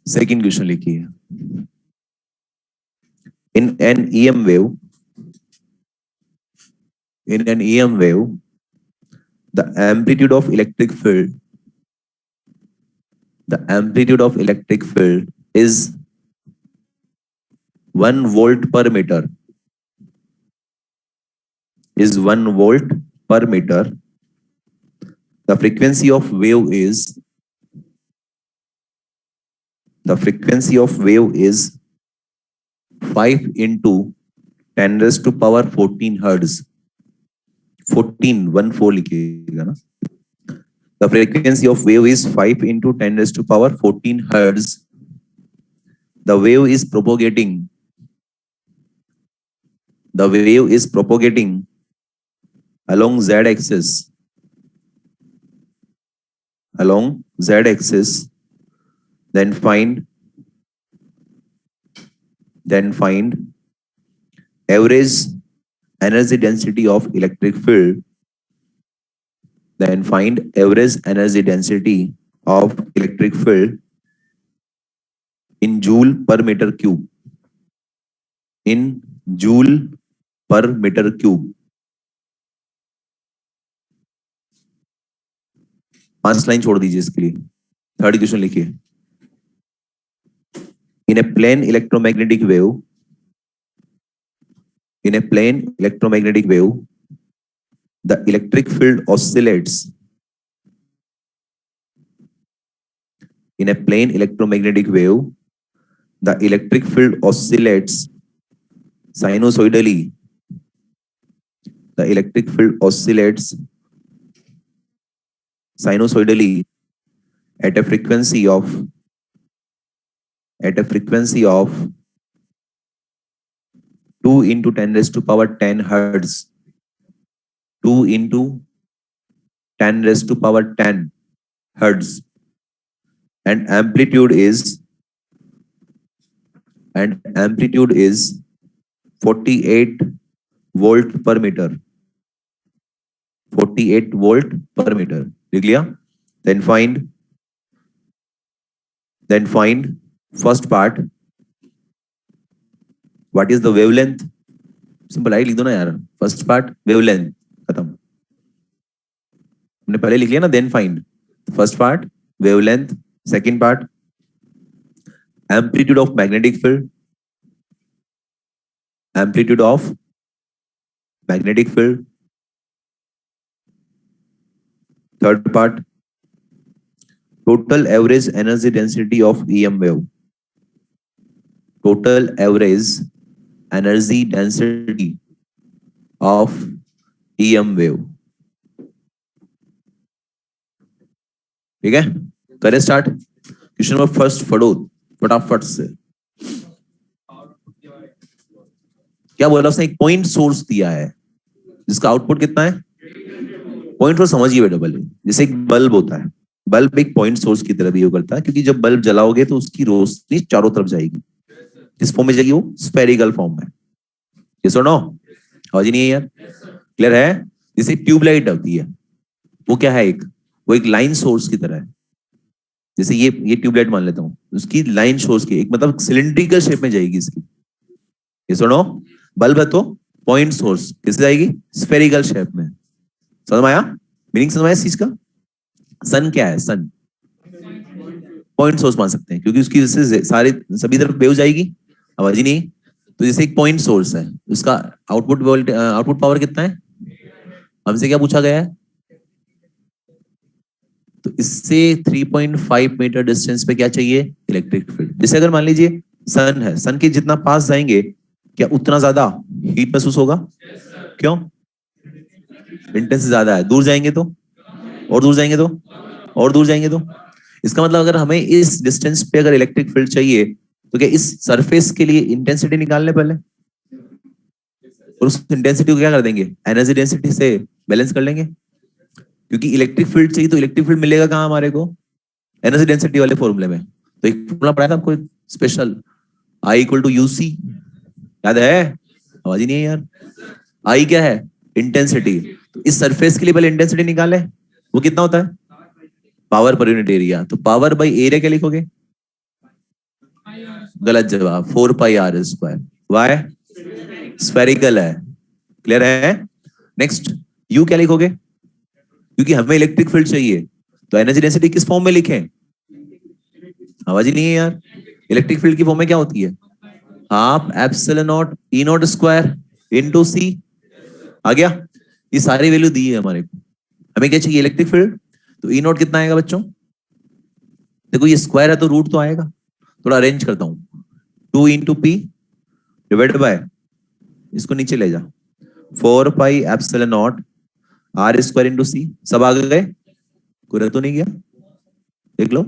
Speaker 1: Second question लिखिए, in an EM wave, the amplitude of electric field is 1 volt per meter, The frequency of wave is 5 into 10 raised to power 14 hertz। 14 लिखिएगा ना। The frequency of wave is 5 into 10 raised to power 14 hertz। The wave is propagating along z-axis, then find average energy density of electric field, in joule per meter cube, 5 line छोड़ दीजिए इसके लिए। Third question लिखिए, in a plane electromagnetic wave, the electric field oscillates sinusoidally, at a frequency of at a frequency of 2 into 10 raised to power 10 hertz, 2 into 10 raised to power 10 hertz, and amplitude is 48 volt per meter. 48 volt per meter. लिख लिया? Then find first part. What is the wavelength? Simple है, लिख दो ना यार. First part wavelength खत्म. हमने पहले लिख लिया ना. Then find first part wavelength. Second part amplitude of magnetic field. Amplitude of magnetic field. Third part total average energy density of EM wave. Total average energy density of EM wave. ठीक है, करें start. Question number first पढ़ो फटाफट से. क्या बोला उसने? एक पॉइंट सोर्स दिया है जिसका आउटपुट कितना है? पॉइंट सोर्स समझिए बेटा. बल्ब जैसे एक बल्ब होता है, बल्ब एक पॉइंट सोर्स की तरह बिहेव करता है, क्योंकि जब बल्ब जलाओगे तो उसकी रोशनी चारों तरफ जाएगी. किस फॉर्म में जाएगी? वो स्फेरिकल फॉर्म में. ये सुनो, आवाज नहीं है यार? क्लियर है? जैसे ट्यूबलाइट होती है, वो क्या है? वो एक लाइन सोर्स की तरह है. जैसे ये ट्यूबलाइट मान लेता हूँ, उसकी लाइन सोर्स की एक मतलब सिलिंड्रिकल शेप में जाएगी इसकी. ये सुनो, बल्ब है तो पॉइंट सोर्स किससे जाएगी? स्फेरिकल शेप में. समझ में आया? मीनिंग समझ में आया इस चीज का? सन क्या है? सन पॉइंट सोर्स मान सकते हैं, क्योंकि उसकी वजह से सारी सभी तरफ वेव जाएगी. आवाज ही नहीं. तो जैसे एक पॉइंट सोर्स है, उसका आउटपुट पावर कितना है? हमसे क्या पूछा गया है? तो इससे 3.5 मीटर डिस्टेंस पे क्या चाहिए? Electric field. जैसे अगर मान लीजिए सन है, सन के जितना पास जाएंगे क्या उतना ज्यादा हीट महसूस होगा? क्यों? इंटेंसिटी ज्यादा है. दूर जाएंगे तो, और दूर जाएंगे तो, और दूर जाएंगे तो. इसका मतलब अगर हमें इस डिस्टेंस पे अगर इलेक्ट्रिक फील्ड चाहिए तो क्या इस सरफेस के लिए इंटेंसिटी निकालने पहले, और उस इंटेंसिटी को क्या कर देंगे? एनर्जी डेंसिटी से बैलेंस कर लेंगे. क्योंकि इलेक्ट्रिक फील्ड चाहिए तो इलेक्ट्रिक फील्ड मिलेगा कहाँ हमारे को? एनर्जी डेंसिटी वाले फॉर्मूले में. तो एक फॉर्मूला पढ़ाया था आपको special, I equal to u c. याद है? आवाज ही नहीं है यार. I क्या है? इंटेंसिटी. तो इस सरफेस के लिए पहले इंटेंसिटी निकाले. वो कितना होता है? Power per unit area. तो पावर बाई एरिया क्या लिखोगे? गलत जवाब. 4 पाई आर स्क्वायर. वाई? स्फेरिकल है. क्लियर है? नेक्स्ट यू क्या लिखोगे? क्योंकि हमें इलेक्ट्रिक फील्ड चाहिए तो एनर्जी डेंसिटी किस फॉर्म में लिखें? आवाज ही नहीं है यार. इलेक्ट्रिक फील्ड की फॉर्म में क्या होती है? Half epsilon not E not square into c. आ गया? ये सारी वैल्यू दी है हमारे को. हमें क्या चाहिए? Electric field. तो ई नॉट कितना आएगा बच्चों? देखो ये स्क्वायर है तो रूट तो आएगा. थोड़ा अरेंज करता हूं. 2 इंटू पी डिवाइडेड बाय, इसको नीचे ले जा, 4 pi epsilon nought r square into c. सब आ गए? कोई रह तो नहीं गया? देख लो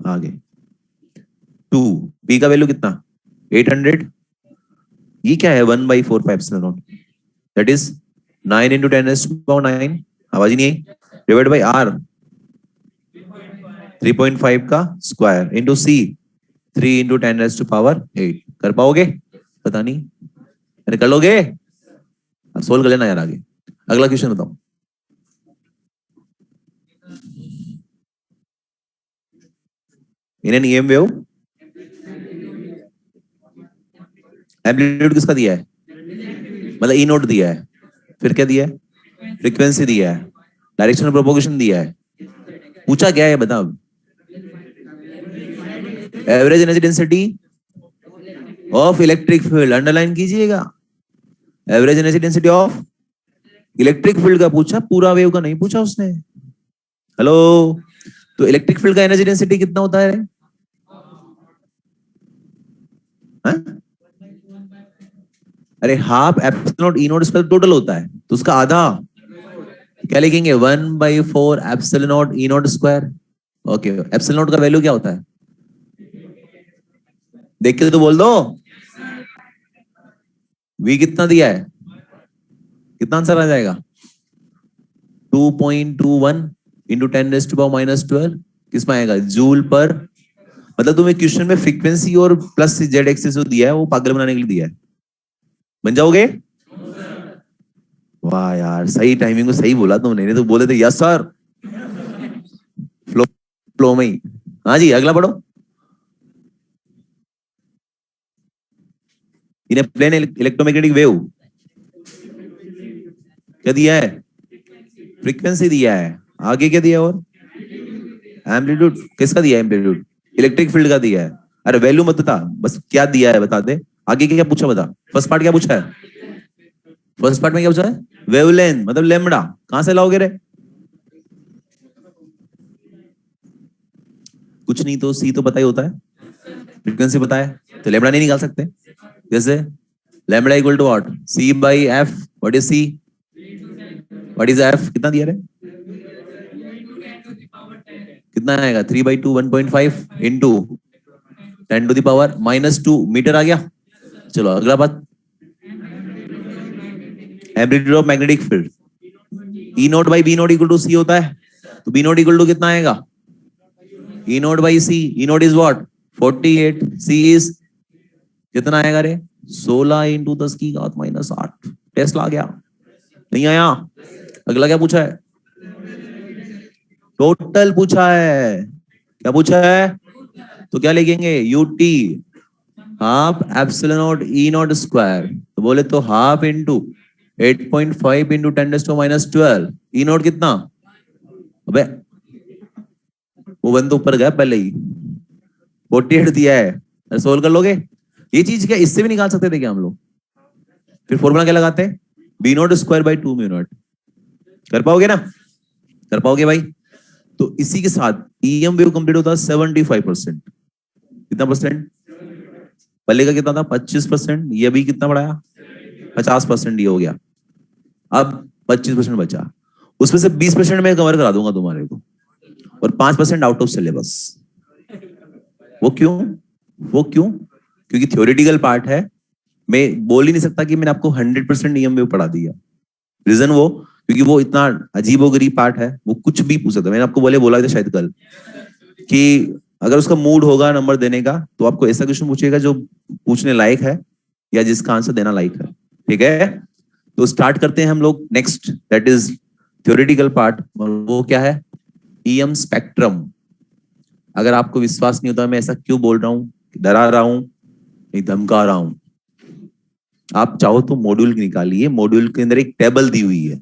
Speaker 1: आगे. 2 पी का वैल्यू कितना? 800. ये क्या है? 1/4 पाई epsilon not, that is 9 into 10 raised to power 9. आवाज ही नहीं आई. डिवाइड बाई आर 3.5 का square into c 3 into 10 raised to power 8. कर पाओगे? पता नहीं. अरे कर लोगे? सोल्व कर लेना यार. आगे अगला क्वेश्चन बताओ. In an EM wave amplitude किसका दिया है? मतलब ई नोट दिया है. फिर क्या दिया है? फ्रीक्वेंसी दिया है. डायरेक्शन ऑफ प्रोपोगेशन दिया है. पूछा क्या है बताओ? Average energy density of electric field. Underline कीजिएगा. Average energy density of electric field का पूछा, पूरा वेव का नहीं पूछा उसने. हेलो. तो इलेक्ट्रिक फील्ड का एनर्जी डेंसिटी कितना होता है? अरे half epsilon not E not square total होता है, तो उसका आधा क्या लिखेंगे? 1/4 epsilon not E not square. Okay. Epsilon not का वैल्यू क्या होता है? देख के तो बोल दो। वी कितना दिया है, कितना आंसर आ जाएगा? 2.21 इंटू 10⁻⁻12 किस में आएगा? जूल पर। मतलब तुम्हें क्वेश्चन में फ्रीक्वेंसी और प्लस जेड एक्सिस जो दिया है वो पागल बनाने के लिए दिया है। बन जाओगे? वाह यार, सही टाइमिंग को सही बोला तुमने, नहीं तो बोले थे यस सर फ्लो फ्लो में ही। हाँ जी, अगला पढ़ो। इन प्लेन इलेक्ट्रोमैग्नेटिक वेव क्या दिया है? फ्रीक्वेंसी दिया है। आगे क्या दिया? और एम्पलीट्यूड किसका दिया है? एम्पलीट्यूड इलेक्ट्रिक फील्ड का दिया है। अरे वैल्यू मत बता, बस क्या दिया है बता दे। आगे क्या पूछा बता। फर्स्ट पार्ट क्या पूछा है? फर्स्ट पार्ट में क्या पूछा है? वेवलेंथ मतलब लेमड़ा। कहां से लाओगे रे? कुछ नहीं तो सी तो पता ही होता है, फ्रीक्वेंसी पता है, तो लेमड़ा नहीं निकाल सकते? जैसे lambda equal to what? C by f. What is c? What is f? कितना दिया रे? कितना आएगा? 3/2 1.5 इंटू 10⁻⁻² मीटर आ गया। चलो अगला बात, amplitude of magnetic field e nought by b nought equal to c होता है, तो बी नोट इक्वल टू कितना आएगा? E nought by c. E nought is what? 48। C is कितना आएगा रे? 16 इंटू 10⁻⁻8। टेस्ला आ गया? नहीं आया? अगला क्या पूछा है? टोटल पूछा है। क्या पूछा है? तो क्या लिखेंगे? UT half epsilon not E not square, तो बोले तो half into 8.5 into 10⁻12। E not कितना? अबे वो बंद ऊपर गया पहले ही, 48 दिया है। अरे सोल्व कर लोगे ये चीज? क्या इससे भी निकाल सकते थे क्या हम लोग? फिर फॉर्मूला क्या लगाते हैं? B not square by 2 mu naught. कर पाओगे ना? कर पाओगे भाई? तो इसी के साथ ईएम वेव कंप्लीट होता है 75%। कितना परसेंट? पहले का कितना था? 25%। ये भी कितना बढ़ाया? 50% ये हो गया। अब 25% बचा, उसमें से 20% मैं कवर करा दूंगा तुम्हारे को, और 5% आउट ऑफ सिलेबस। वो क्यों? वो क्यों? क्योंकि थ्योरेटिकल पार्ट है, मैं बोल ही नहीं सकता कि मैंने आपको 100% नियम में पढ़ा दिया। रीजन वो, क्योंकि वो इतना अजीबोगरीब पार्ट है, वो कुछ भी पूछ सकता है। मैंने आपको बोला था शायद कल कि अगर उसका मूड होगा नंबर देने का तो आपको ऐसा क्वेश्चन पूछेगा जो पूछने लायक है या जिसका आंसर देना लायक है। ठीक है, तो स्टार्ट करते हैं हम लोग next, that is theoretical part. और वो क्या है? EM spectrum. अगर आपको विश्वास नहीं होता मैं ऐसा क्यों बोल रहा हूँ, डरा रहा हूँ, नहीं धमका रहा हूँ, आप चाहो तो मॉड्यूल निकालिए, मॉड्यूल के अंदर एक टेबल दी हुई है।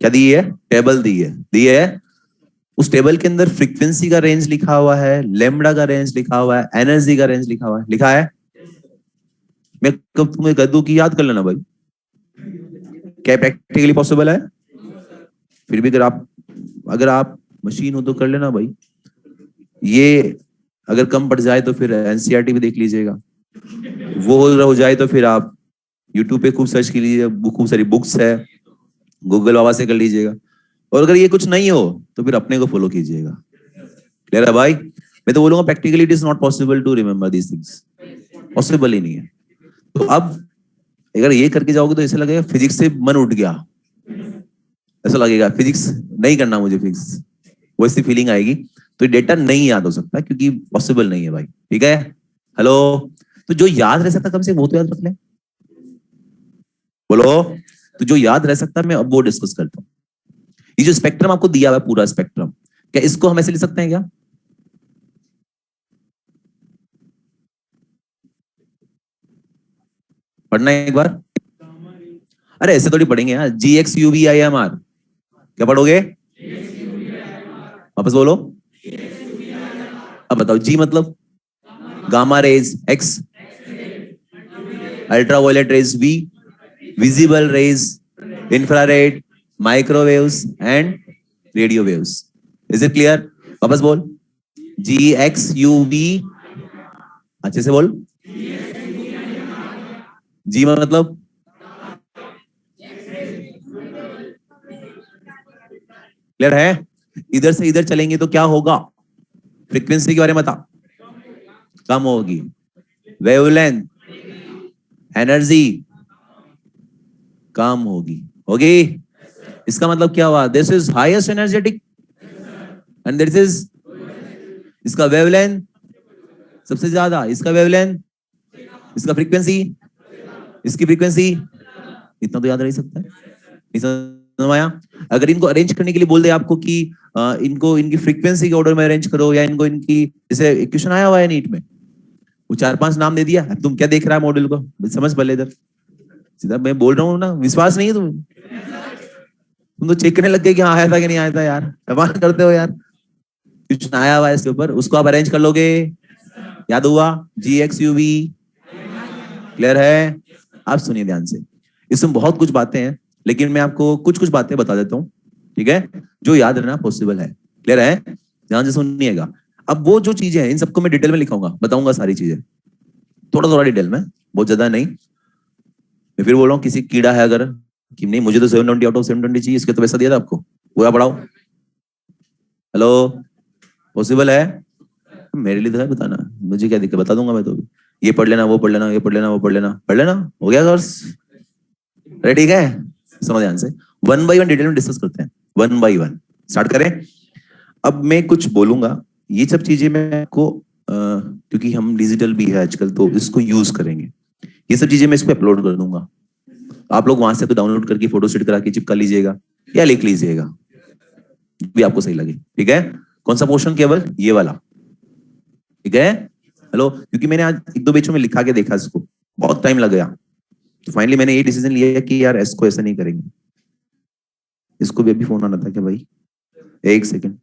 Speaker 1: क्या दी है? टेबल दी है। उस टेबल के अंदर फ्रीक्वेंसी का रेंज लिखा हुआ है, लेमडा का रेंज लिखा हुआ है, एनर्जी का रेंज लिखा हुआ है। लिखा है? मैं कब तुम्हें कह दूं कि याद कर लेना भाई? क्या प्रैक्टिकली पॉसिबल है? फिर भी अगर आप मशीन हो तो कर लेना भाई। ये अगर कम पड़ जाए तो फिर एनसीईआरटी भी देख लीजिएगा, वो हो जाए तो फिर आप यूट्यूब पे खूब सर्च कीजिए, खूब सारी बुक्स है, गूगल बाबा से कर लीजिएगा। और अगर ये कुछ नहीं हो तो फिर अपने को फॉलो कीजिएगा। क्लियर है भाई? मैं तो बोलूंगा practically it is not possible to remember these things, possible ही नहीं है। तो अब अगर ये करके जाओगे तो ऐसा लगेगा फिजिक्स से मन उठ गया, ऐसा लगेगा फिजिक्स नहीं करना मुझे, फिजिक्स वैसी फीलिंग आएगी। तो डेटा नहीं याद हो सकता क्योंकि पॉसिबल नहीं है भाई। ठीक है? हेलो? तो जो याद रह सकता कम से वो तो याद रख ले। बोलो। तो जो याद रह सकता मैं अब वो डिस्कस करता हूँ। ये जो स्पेक्ट्रम आपको दिया हुआ है पूरा स्पेक्ट्रम, क्या इसको हम ऐसे लिख सकते हैं क्या? पढ़ना है एक बार? अरे ऐसे थोड़ी पढ़ेंगे यार। GXUVIMR क्या पढ़ोगे? वापस बोलो। अब बताओ, जी मतलब gamma rays, x ultraviolet rays, V visible raise, infrared, microwaves and radio waves. Is it clear? वापस बोल। GXUV, अच्छे से बोल। जी मतलब क्लियर है? इधर से इधर चलेंगे तो क्या होगा? फ्रीक्वेंसी के बारे में बता, कम होगी। वेवलेंथ, एनर्जी कम होगी, होगी। इसका मतलब क्या हुआ? This is highest energetic and this is, इसका वेवलेंथ सबसे ज्यादा, इसका वेवलेंथ, इसका फ्रीक्वेंसी, इसकी फ्रीक्वेंसी, इतना तो याद रह सकता है। समझ आया? अगर इनको अरेंज करने के लिए बोल दे आपको कि इनको इनकी फ्रीक्वेंसी के ऑर्डर में अरेंज करो, या इनको इनकी, जैसे क्वेश्चन आया हुआ है नीट में, वो 4-5 नाम दे दिया, तुम क्या देख रहा है मॉडल को, समझ पहले इधर। सीधा मैं बोल रहा हूँ ना, विश्वास नहीं है तुम तो चेक करने लग गए कि हाँ आया था कि नहीं आया था। यार कमाल करते हो यार। क्वेश्चन आया हुआ है इसके ऊपर, उसको आप अरेंज कर लोगे। याद हुआ? GXUV, क्लियर है? आप सुनिए ध्यान से, इसमें बहुत कुछ बातें हैं, लेकिन मैं आपको कुछ कुछ बातें बता देता हूँ, ठीक है, जो याद रहना पॉसिबल है। क्लियर है? ध्यान से सुनिएगा। अब वो जो चीजें हैं, इन सबको मैं डिटेल में लिखाऊंगा, बताऊंगा सारी चीजें, थोड़ा थोड़ा डिटेल में, बहुत ज्यादा नहीं। मैं फिर बोल रहा हूँ, किसी कीड़ा है अगर कि नहीं मुझे तो 720 आउट ऑफ 720 चाहिए, इसके तो पैसा दिया था आपको, पूरा पढ़ाओ। हेलो, पॉसिबल है? मेरे लिए तो है बताना, मुझे क्या दिक्कत, बता दूंगा मैं तो। ये पढ़ लेना, वो पढ़ लेना, ये पढ़ लेना, वो पढ़ लेना, पढ़ लेना, हो गया कोर्स। अरे ठीक है, समझ ध्यान से, 1 बाय 1 डिटेल में डिस्कस करते हैं, 1 बाय 1 स्टार्ट करें। अब मैं कुछ बोलूंगा, ये सब चीजें मैं आपको क्योंकि हम डिजिटल भी है आजकल, तो इसको यूज करेंगे। ये सब चीजें मैं इसको अपलोड कर दूंगा, आप लोग वहां से तो डाउनलोड करके फोटो सेट करा के चिपका लीजिएगा या लिख लीजिएगा, भी आपको सही लगे, ठीक है। कौन सा पोर्शन? केवल ये वाला, ठीक है। हेलो, क्योंकि मैंने आज 1-2 बेचों में लिखा के देखा इसको, बहुत टाइम लग गया, तो फाइनली मैंने ये डिसीजन लिया कि यार इसको ऐसा नहीं करेंगे। इसको भी अभी फोन आना था क्या भाई? 1 सेकेंड।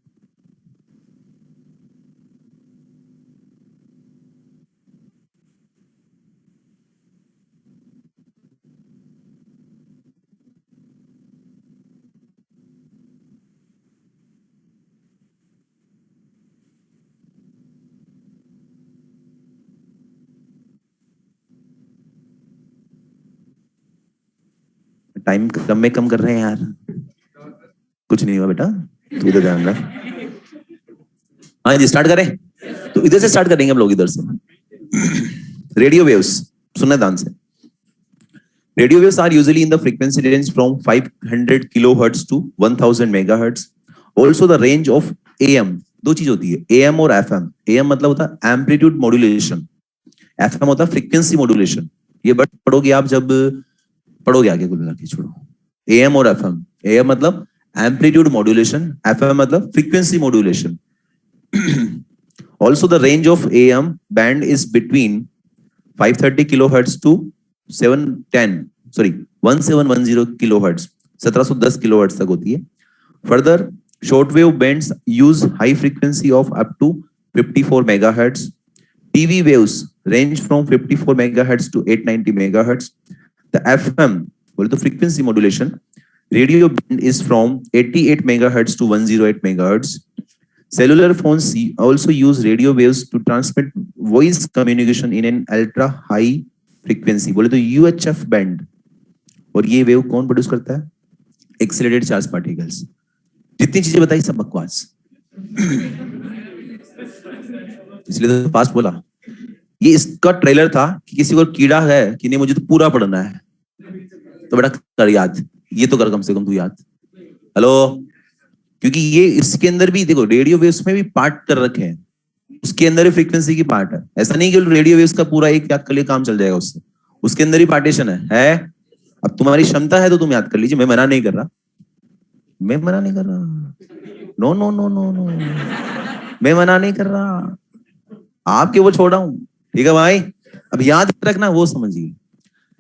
Speaker 1: टाइम कम में कम कर रहे हैं यार, कुछ नहीं हुआ बेटा, तू इधर ध्यान रख। हाँ जी, स्टार्ट करें, तो इधर से स्टार्ट करेंगे हम लोग, इधर से। रेडियो वेव्स, सुनना ध्यान से। Radio waves are usually in the frequency range from 500 kilohertz to 1000 megahertz. Also the range of AM, दो चीज होती है, AM और FM। AM मतलब होता है एम्पलीट्यूड मॉड्यूलेशन, FM होता है फ्रीक्वेंसी मॉड्यूलेशन। ये बट पढ़ोगे आप जब पढ़ोगे आगे, कुल मिला के छोड़ो। AM और FM, AM मतलब एम्पलीट्यूड मॉड्यूलेशन, FM मतलब frequency modulation. Also the range of AM band is between 530 kilohertz to 1710 kilohertz, 1710 kilohertz तक होती है। Further, shortwave bands use high frequency of up to 54 megahertz. TV waves range from 54 megahertz to 890 megahertz. The FM, बोले तो frequency modulation, radio band is from 88 megahertz to 108 megahertz. Cellular phones also use radio waves to transmit voice communication in an ultra high frequency, बोले तो UHF band। और ये wave कौन produce करता है? Accelerated charge particles. जितनी चीजें बताई सब बकवास, इसलिए तो फास्ट बोला। ये इसका ट्रेलर था कि किसी को कीड़ा है कि नहीं मुझे तो पूरा पढ़ना है, तो बेटा कर याद, ये तो कर कम से कम तू याद। हेलो, क्योंकि ये इसके अंदर भी देखो, रेडियो वेव्स में भी पार्ट कर रखे हैं, उसके अंदर ही फ्रीक्वेंसी की पार्ट है। ऐसा नहीं कि रेडियो वेव्स का पूरा एक याद कर लिए काम चल जाएगा उससे, उसके अंदर ही पार्टीशन है। अब तुम्हारी क्षमता है तो तुम याद कर लीजिए, मैं मना नहीं कर रहा, मैं मना नहीं कर रहा, no no no no no, मैं मना नहीं कर रहा, आपके वो छोड़ा हूं, ठीक है भाई। अब याद रखना, वो समझिए,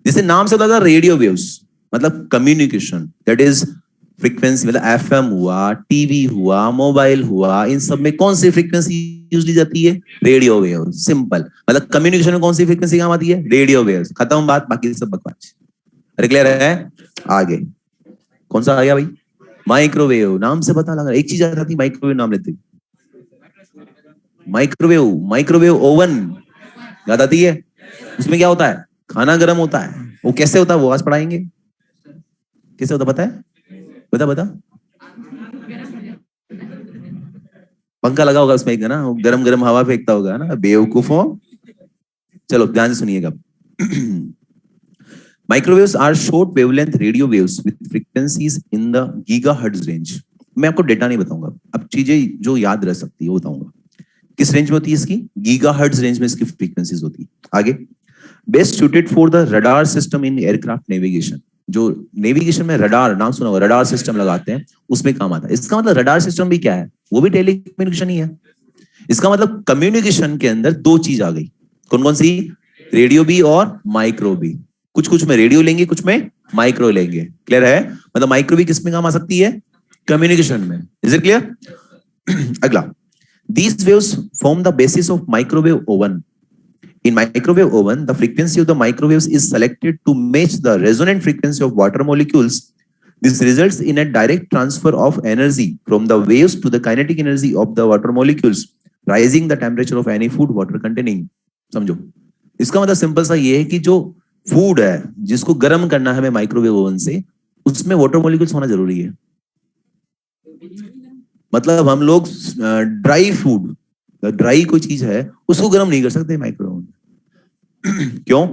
Speaker 1: जैसे नाम से बता, रेडियो वेव्स मतलब कम्युनिकेशन, दैट इज फ्रीक्वेंसी, मतलब FM हुआ, टीवी हुआ, मोबाइल हुआ, इन सब में कौन सी फ्रीक्वेंसी यूज ली जाती है? Radio wave. सिंपल, मतलब कम्युनिकेशन में कौन सी फ्रीक्वेंसी काम आती है? Radio wave. खत्म बात, बाकी सब बकवास। अरे क्लियर है? आगे कौन सा आ गया भाई? माइक्रोवेव, नाम से पता लगा, एक चीज आ जाती, माइक्रोवेव नाम लेते, माइक्रोवेव, माइक्रोवेव ओवन याद आती है? उसमें क्या होता है? खाना गर्म होता है। वो कैसे होता है वो आज पढ़ाएंगे, कैसे होता पता है? बता बता। पंखा लगा होगा उसमें एक ना, गरम गरम हवा फेंकता होगा ना, बेवकूफों। चलो ध्यान से सुनिएगा। Microwaves are short wavelength radio waves with frequencies in the gigahertz range. मैं आपको डेटा नहीं बताऊंगा, अब चीजें जो याद रह सकती है वो बताऊंगा। किस रेंज में होती है इसकी? गीगाहर्ट्ज रेंज में इसकी फ्रीक्वेंसीज होती है। आगे, best suited for the radar system in aircraft navigation. जो नेविगेशन में रडार, नाम सुना होगा, रडार सिस्टम लगाते हैं, उसमें काम आता है। इसका मतलब रडार सिस्टम भी क्या है? वो भी टेलीकम्युनिकेशन ही है। इसका मतलब कम्युनिकेशन के अंदर दो चीज आ गई। कौन कौन सी? रेडियो भी और माइक्रो भी। कुछ कुछ में रेडियो लेंगे, कुछ में माइक्रो लेंगे। क्लियर है? मतलब माइक्रो भी किस में काम आ सकती है? कम्युनिकेशन में। Is it clear? अगला, these waves form the basis of microwave oven. In microwave oven, the frequency of the microwaves is selected to match the resonant frequency of water molecules. This results in a direct transfer of energy from the waves to the kinetic energy of the water molecules, rising the temperature of any food water containing. समझो, इसका मतलब simple सा ये है कि जो food है जिसको गर्म करना है हमें माइक्रोवेव ओवन से, उसमें वाटर मॉलिक्यूल्स होना जरूरी है। मतलब हम लोग ड्राई फूड, ड्राई कोई चीज है उसको गर्म नहीं कर सकते माइक्रोवेव में। क्यों?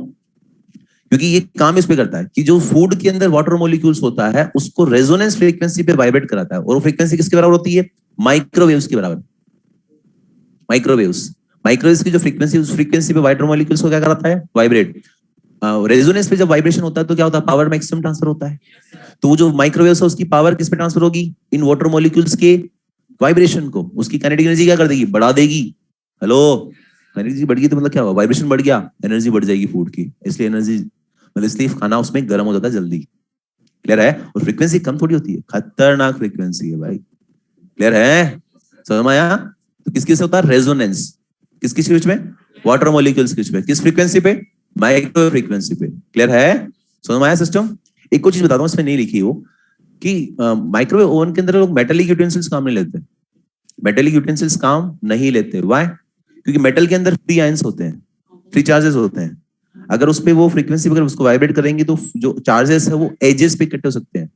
Speaker 1: क्योंकि ये काम इस पे करता है कि जो फूड के अंदर वाटर मॉलिक्यूल्स होता है उसको रेजोनेंस फ्रीक्वेंसी पे वाइब्रेट कराता है, और वो फ्रीक्वेंसी किसके बराबर होती है? माइक्रोवेव्स के बराबर। माइक्रोवेव्स, माइक्रोवेव्स की जो फ्रीक्वेंसी, उस फ्रीक्वेंसी पे वाटर मॉलिक्यूल्स को क्या कराता है? वाइब्रेट। रेजोनेंस पे जब वाइब्रेशन होता है तो क्या होता है? पावर मैक्सिमम ट्रांसफर होता है। तो वो जो माइक्रोवेव्स है उसकी पावर किस पे ट्रांसफर होगी? इन वाटर मॉलिक्यूल्स के वाइब्रेशन को। उसकी काइनेटिक एनर्जी क्या कर देगी? बढ़ा देगी। हेलो, काइनेटिक एनर्जी बढ़ गई तो मतलब क्या हुआ? वाइब्रेशन बढ़ गया, एनर्जी बढ़ जाएगी फूड की, इसलिए एनर्जी, मतलब इसलिए खाना उसमें गर्म हो जाता है जल्दी। क्लियर है? और फ्रीक्वेंसी कम थोड़ी होती है, खतरनाक फ्रीक्वेंसी है भाई। क्लियर है? समझ में आया? तो किस किस से होता है रेजोनेंस? किस किस के बीच में? वाटर मॉलिक्यूल्स के बीच में। किस फ्रीक्वेंसी पे? माइक्रो फ्रीक्वेंसी पे। क्लियर है? समझ में आया सिस्टम? एक और चीज बताता हूँ, इसमें नहीं लिखी हो कि माइक्रोवेव ओवन के अंदर लोग मेटेलिक यूटेंसिल्स काम नहीं लेते। मेटेलिक यूटेंसिल्स काम नहीं लेते। व्हाई? क्योंकि मेटल के अंदर फ्री आयंस होते हैं, फ्री चार्जेस होते हैं। अगर उस पे वो फ्रीक्वेंसी अगर उसको वाइब्रेट करेंगे तो जो चार्जेस है वो एजेस पे इकट्ठे हो सकते हैं।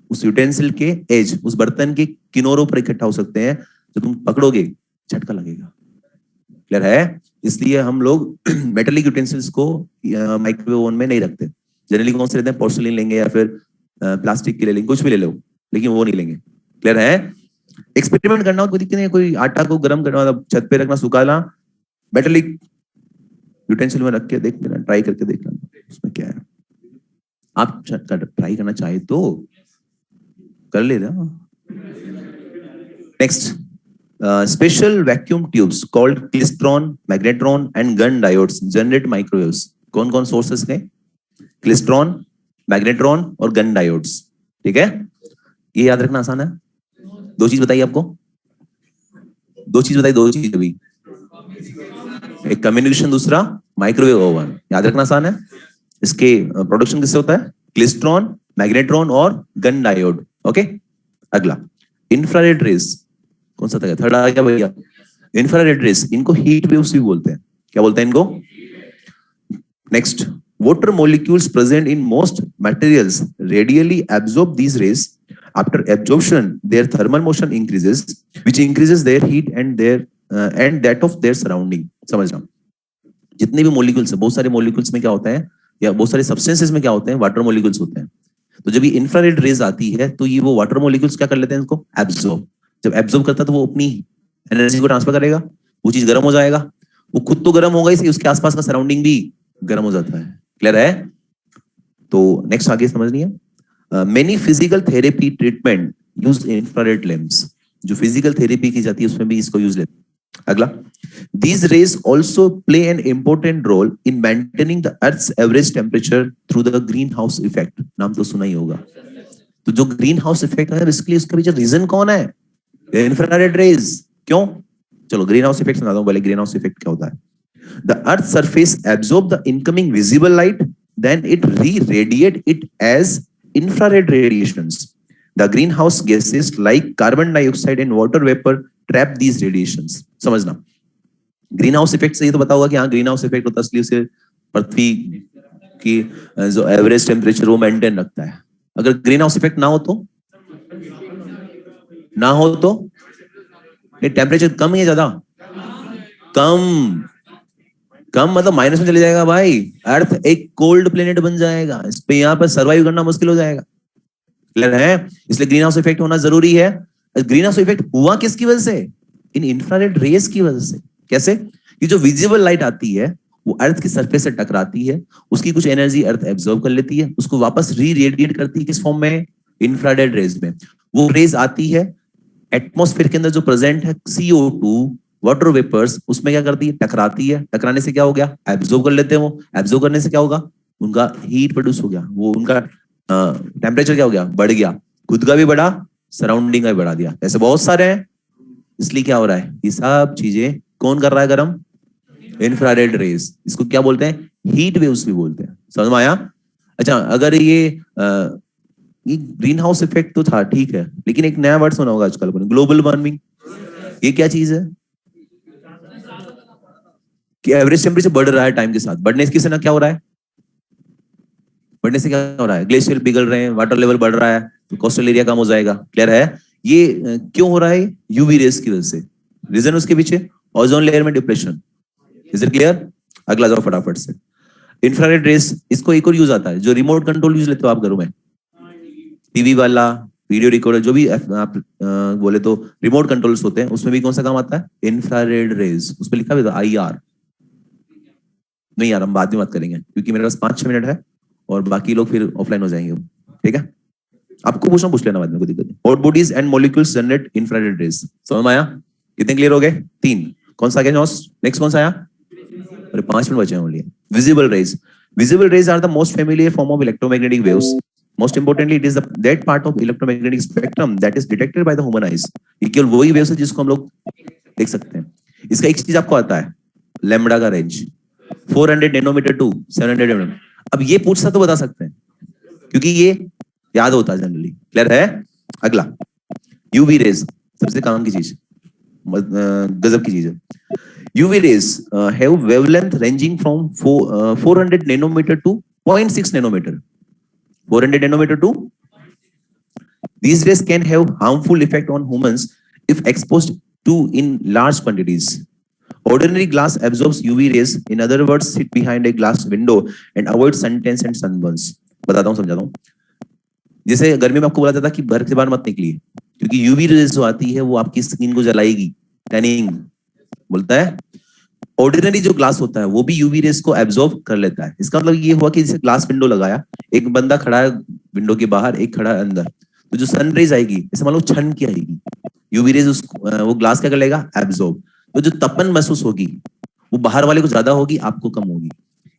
Speaker 1: उस यूटेंसिल के एज, उस बर्तन के किनारों पर इकट्ठा हो सकते हैं। जब तुम पकड़ोगे झटका लगेगा। क्लियर है? इसलिए हम लोग मेटेलिक यूटेंसिल्स को माइक्रोवेव ओवन में नहीं रखते। जनरली कौन से लेते हैं? पोर्सिलिन लेंगे या फिर प्लास्टिक के ले लेंगे, कुछ भी ले लो, लेकिन वो नहीं लेंगे। क्लियर है? एक्सपेरिमेंट करना हो कोई दिक्कत नहीं है। कोई आटा को गर्म करना, मतलब छत पे रखना, सुखाना, मेटेलिक यूटेंसिल में रख के देख लेना, ट्राई करके देख लेना उसमें क्या है। आप ट्राई करना चाहे तो कर लेना। Next, special vacuum tubes called klystron, magnetron and gun diodes generate microwaves. कौन कौन सोर्सेस के? क्लिस्ट्रॉन, मैग्नेट्रॉन और गन डायोड्स। ठीक है, ये याद रखना आसान है। दो चीज बताइए आपको, दो चीज बताइए, दो चीज अभी, एक कम्युनिकेशन, दूसरा माइक्रोवेव ओवन। याद रखना आसान है। इसके प्रोडक्शन किससे होता है? क्लिस्ट्रॉन, मैग्नेट्रॉन और गन डायोड। ओके, अगला, इंफ्रारेड रेस। कौन सा था? थर्ड आ गया भैया। इंफ्रारेड रेस, इनको हीट वेव्स भी बोलते हैं। क्या बोलते हैं इनको? Next, water molecules present in most materials radially absorb these rays. After absorption, their thermal motion increases, which increases their heat and that of their surrounding. समझना, जितने भी मॉलिक्यूल्स है, बहुत सारे मॉलिक्यूल्स में क्या होता है, या बहुत सारे सब्सटेंसेस में क्या होते हैं? वाटर मॉलिक्यूल्स होते हैं। तो जब ये इंफ्रारेड रेज आती है तो ये वो वाटर मॉलिक्यूल्स क्या कर लेते हैं? इसको एब्जॉर्ब। जब एब्जॉर्ब करता है तो वो अपनी एनर्जी को ट्रांसफर करेगा, वो चीज गर्म हो जाएगा। वो खुद तो गर्म होगा ही, उसके आसपास का सराउंडिंग भी गर्म हो जाता है। क्लियर है? तो नेक्स्ट आगे समझनी है। Many physical therapy treatment use infrared lamps. जो फिजिकल थेरेपी की जाती है उसमें भी इसको यूज लेते हैं। अगला, these rays also play an important role in maintaining the earth's average temperature through the greenhouse effect. नाम तो सुना ही होगा। तो जो ग्रीन हाउस इफेक्ट है, इसके लिए उसका पीछे रीजन कौन है? Infrared rays. क्यों? चलो ग्रीन हाउस इफेक्ट समझाता हूं पहले। ग्रीन हाउस इफेक्ट क्या होता है? The Earth's surface absorbs the incoming visible light, then it re-radiates it as infrared radiations. The greenhouse gases like carbon dioxide and water vapor trap these radiations. समझना, green house effect से ये तो पता होगा कि हाँ ग्रीन हाउस इफेक्ट होता है, इसलिए उसे पृथ्वी की जो एवरेज टेम्परेचर वो मेंटेन रखता है। अगर ग्रीन हाउस इफेक्ट ना हो तो ये टेम्परेचर कम है ज्यादा? कम। कम मतलब माइनस में चले जाएगा भाई। अर्थ एक कोल्ड प्लेनेट बन जाएगा, इस पे यहाँ पर सर्वाइव करना मुश्किल हो जाएगा। क्लियर है? इसलिए ग्रीन हाउस इफेक्ट होना जरूरी है। ग्रीन हाउस इफेक्ट हुआ किसकी वजह से? इन इंफ्रारेड रेस की वजह से। कैसे? कि जो विजिबल लाइट आती है वो अर्थ की सरफेस से टकराती है, उसकी कुछ एनर्जी अर्थ एब्जॉर्ब कर लेती है, उसको वापस री रेडिएट करती है। किस फॉर्म में? इंफ्रारेड रेज में। वो रेज आती है एटमॉस्फेयर के अंदर जो प्रेजेंट है CO2 वाटर वेपर्स, उसमें क्या करती है? टकराती है। टकराने से क्या हो गया? एब्जॉर्ब कर लेते हैं वो। एब्जॉर्ब करने से क्या होगा? उनका हीट प्रोड्यूस हो गया, वो उनका टेम्परेचर क्या हो गया? बढ़ गया। खुद का भी बढ़ा, सराउंडिंग का भी बढ़ा दिया। ऐसे बहुत सारे हैं। इसलिए क्या हो रहा है? ये सब चीजें कौन कर रहा है गर्म? Infrared rays. इसको क्या बोलते हैं? हीट वेव्स भी बोलते हैं। समझ में आया? अच्छा, अगर ये ग्रीन हाउस इफेक्ट तो था, ठीक है, लेकिन एक नया वर्ड सुना होगा आजकल, ग्लोबल वार्मिंग। ये क्या चीज है? कि एवरेज टेम्परेचर बढ़ रहा है टाइम के साथ। बढ़ने से ना क्या हो रहा है? बढ़ने से क्या हो रहा है? ग्लेशियर पिघल रहे हैं, वाटर लेवल बढ़ रहा है, तो कोस्टल एरिया कम हो जाएगा। क्लियर है? ये क्यों हो रहा है? यूवी रेस की वजह से। रीजन उसके पीछे ओजोन लेयर में डिप्रेशन। Is it clear? अगला जाओ फटाफट से। इंफ्रारेड रेस, इसको एक और यूज आता है, जो रिमोट कंट्रोल यूज लेते हो आप घरों में, टीवी वाला, वीडियो रिकॉर्डर, जो भी आप बोले तो रिमोट कंट्रोल्स होते हैं, उसमें भी कौन सा काम आता है? Infrared rays. उस पर लिखा हुआ IR। नहीं यार, हम बाद में बात करेंगे, क्योंकि मेरे पास 5-6 मिनट है और बाकी लोग फिर ऑफलाइन हो जाएंगे। ठीक है, आपको पूछ लेना बाद में, कोई दिक्कत नहीं। Hot bodies and molecules generate infrared rays. समझ में आया? कितने क्लियर हो गए? 3। कौन सा आया? नेक्स्ट कौन सा आया? अरे 5 मिनट बचे हैं only. Visible raise. Visible rays are the most familiar form of electromagnetic waves. Most importantly, it is that part of electromagnetic spectrum that is detected by the human eyes. ये केवल वही waves है जिसको हम लोग देख सकते हैं। इसका एक चीज आपको आता है, लैम्बडा का रेंज 400 नैनोमीटर टू 700 नैनोमीटर। अब ये पूछता तो बता सकते हैं, क्योंकि ये याद होता है जनरली। क्लियर है? अगला, यूवी रेज, सबसे काम की चीज, गजब की चीज है। UV rays have wavelength ranging from 400 nanometer to 0.6 nanometer. 400 nanometer to. These rays can have harmful effect on humans if exposed to in large quantities. Ordinary glass absorbs UV rays. In other words, sit behind a glass window and avoid suntans and sunburns. बताता हूँ, समझाता हूँ। जैसे गर्मी में आपको बोला जाता है कि घर से बाहर मत निकलिए, क्योंकि यूवी रेज जो आती है वो आपकी स्किन को जलाएगी, टैनिंग बोलता है। ऑर्डिनरी जो ग्लास होता है वो भी यूवी रेस को एब्जॉर्ब कर लेता है। इसका मतलब ये हुआ कि जैसे ग्लास विंडो लगाया, एक बंदा खड़ा है विंडो के बाहर, एक खड़ा है अंदर, तो जो सन रेज आएगी, जैसे मान लो छन की आएगी, यूवी रेज वो ग्लास क्या कर लेगा? एब्जॉर्ब। तो जो तपन महसूस होगी वो बाहर वाले को ज्यादा होगी, आपको कम होगी।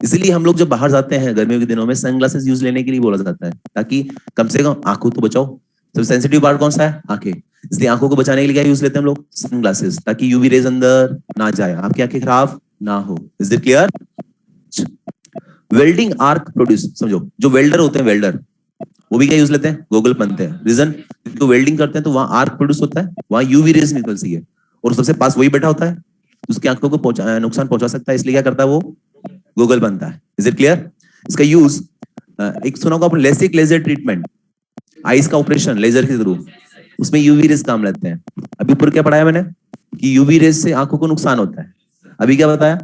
Speaker 1: इसलिए हम लोग जब बाहर जाते हैं गर्मियों के दिनों में, सनग्लासेस यूज लेने के लिए बोला जाता है, ताकि कम से कम आंखों तो बचाओ। सबसे सेंसिटिव पार्ट कौन सा है? आंखें। इसलिए आंखों को बचाने के लिए क्या यूज लेते हैं हम लोग? सनग्लासेस, ताकि यूवी रेज अंदर ना जाए, आपकी आंखें खराब ना हो। Is it clear? Welding arc produce, समझो, जो वेल्डर होते हैं, वेल्डर वो भी क्या यूज लेते हैं? गॉगल पहनते हैं। रीजन, क्योंकि वेल्डिंग करते हैं तो वहां आर्क प्रोड्यूस होता है, वहां यूवी रेज निकलती है, और सबसे पास वही बैठा होता है, उसकी आंखों को नुकसान पहुंचा सकता है, इसलिए क्या करता है? वो गॉगल पहनता है। Is it clear? इसका यूज एक सुना होगा आपने, लेसिक लेजर ट्रीटमेंट, आईज का ऑपरेशन लेजर के थ्रू, उसमें यूवी रेज काम लेते हैं। अभी ऊपर क्या पढ़ाया मैंने कि यूवी रेज से आंखों को नुकसान होता है। अभी क्या बताया?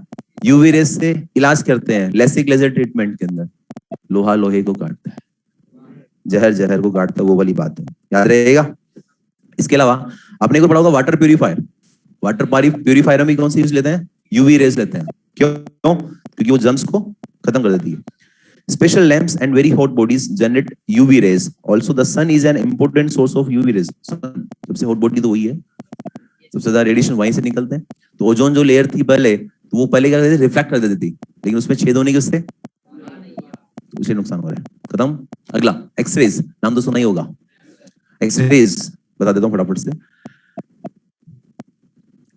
Speaker 1: यूवी रेज से इलाज करते हैं लेसिक लेजर ट्रीटमेंट के अंदर। लोहा लोहे को काटता है, जहर जहर को काटता है, वो वाली बात है, याद रहेगा। इसके अलावा आपने को पढ़ा होगा वाटर प्यूरिफायर। वाटर प्यूरिफायर में कौन सी यूज लेते हैं? यूवी रेज लेते हैं। क्यों? क्योंकि वो जर्म्स को खत्म कर देती है। Special lamps and very hot bodies generate UV rays. Also, the sun is an important source of UV rays. सबसे hot body तो वही है, सबसे ज्यादा रेडिएशन वहीं से निकलते हैं। तो ओजोन जो लेयर थी पहले, तो वो पहले क्या करती थी? रिफ्लेक्ट कर देती थी, लेकिन उसमें छेद होने के उससे नुकसान हो रहा है। खत्म। अगला, एक्सरेज, नाम तो सुना ही होगा। एक्सरेज बता देता हूँ फटाफट से।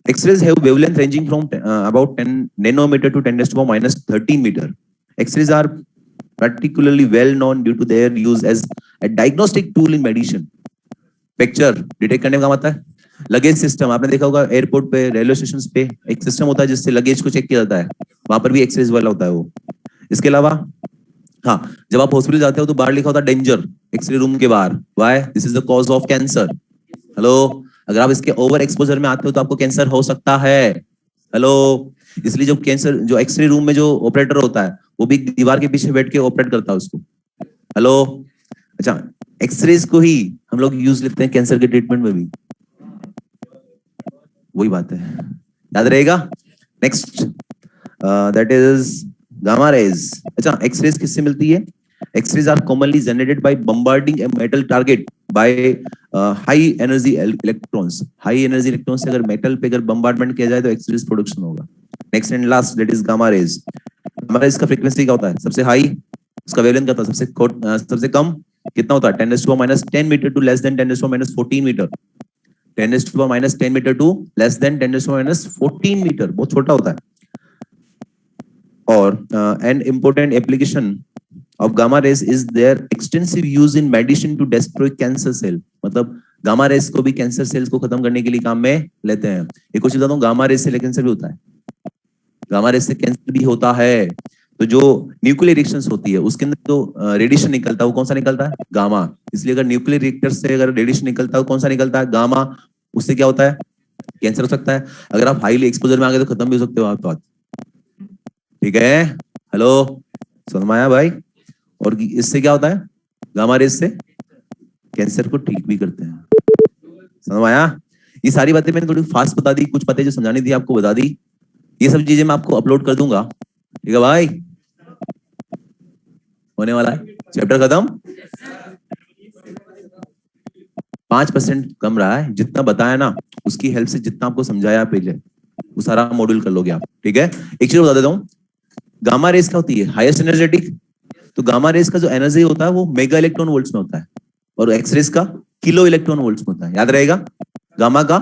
Speaker 1: X-rays have wavelength ranging from about 10 nanometer to 10⁻⁻13 meter. X-rays are particularly well known due to their use as a diagnostic tool in medicine. Picture detect करने का काम आता है। लगेज सिस्टम, आपने देखा होगा एयरपोर्ट पे, रेलवे स्टेशन पे एक सिस्टम होता है जिससे लगेज को चेक किया जाता है, वहां पर भी एक्सरेज वाला होता है वो। इसके अलावा हाँ, जब आप हॉस्पिटल जाते हो तो बाहर लिखा होता है डेंजर, एक्सरे रूम के बाहर। Why? This is the cause of cancer. Hello, अगर आप इसके ओवर एक्सपोजर में आते हो तो आपको कैंसर हो सकता है। हेलो, इसलिए जो कैंसर, जो एक्सरे रूम में जो ऑपरेटर होता है वो भी दीवार के पीछे बैठ के ऑपरेट करता है उसको। हेलो, अच्छा, एक्सरेज को ही हम लोग यूज लेते हैं कैंसर के ट्रीटमेंट में भी, वही बात है, याद रहेगा। Next that is gamma rays. अच्छा, एक्सरेज किससे मिलती है? X-rays are commonly generated by bombarding a metal target by high energy electrons. High energy electron से अगर मेटल पे अगर बम्बार्डमेंट किया जाए तो एक्सरेज प्रोडक्शन होगा। Next and last that is gamma rays. Gamma rays का फ्रीक्वेंसी क्या होता है? सबसे हाई, उसका वेवलेंथ क्या होता है? सबसे कम कितना होता है? 10⁻⁻10 metre to less than 10⁻⁻14 metre. 10⁻⁻10 metre to less than 10⁻⁻14 metre, बहुत छोटा होता है। और an important application of gamma rays is their extensive use in medicine to destroy cancer cell। मतलब गामा रेस को भी कैंसर सेल्स को खत्म करने के लिए काम में लेते हैं। एक और चीज बताऊं, गामा रेस से कैंसर भी होता है। गामा रेस से कैंसर भी होता है। तो जो न्यूक्लियर रिएक्शंस होती है उसके अंदर जो रेडिएशन निकलता है वो कौन सा निकलता है? गामा। इसलिए अगर न्यूक्लियर रिएक्टर से अगर रेडिएशन निकलता है कौन सा निकलता है? गामा। उससे क्या होता है? कैंसर हो सकता है। अगर आप हाईली एक्सपोजर में आ गए तो खत्म भी हो सकते हो आप। ठीक है, हेलो, समझ में आया भाई? और इससे क्या होता है? गामा रेस से कैंसर को ठीक भी करते हैं। समझ आया? ये सारी बातें मैंने थोड़ी फास्ट बता दी, कुछ बातें जो समझानी थी आपको बता दी। ये सब चीजें मैं आपको अपलोड कर दूंगा, ठीक है भाई? होने वाला है चैप्टर खत्म। 5% कम रहा है, जितना बताया ना उसकी हेल्प से, जितना आपको समझाया पहले वो सारा मॉड्यूल कर लोगे आप। ठीक है, एक चीज बता देता हूँ, गामा रेस क्या होती है? Highest energetic. तो गामा रेस का जो एनर्जी होता है वो मेगा इलेक्ट्रॉन वोल्ट्स में होता है और एक्स रेस का किलो इलेक्ट्रॉन वोल्ट्स में होता है। याद रहेगा, गामा का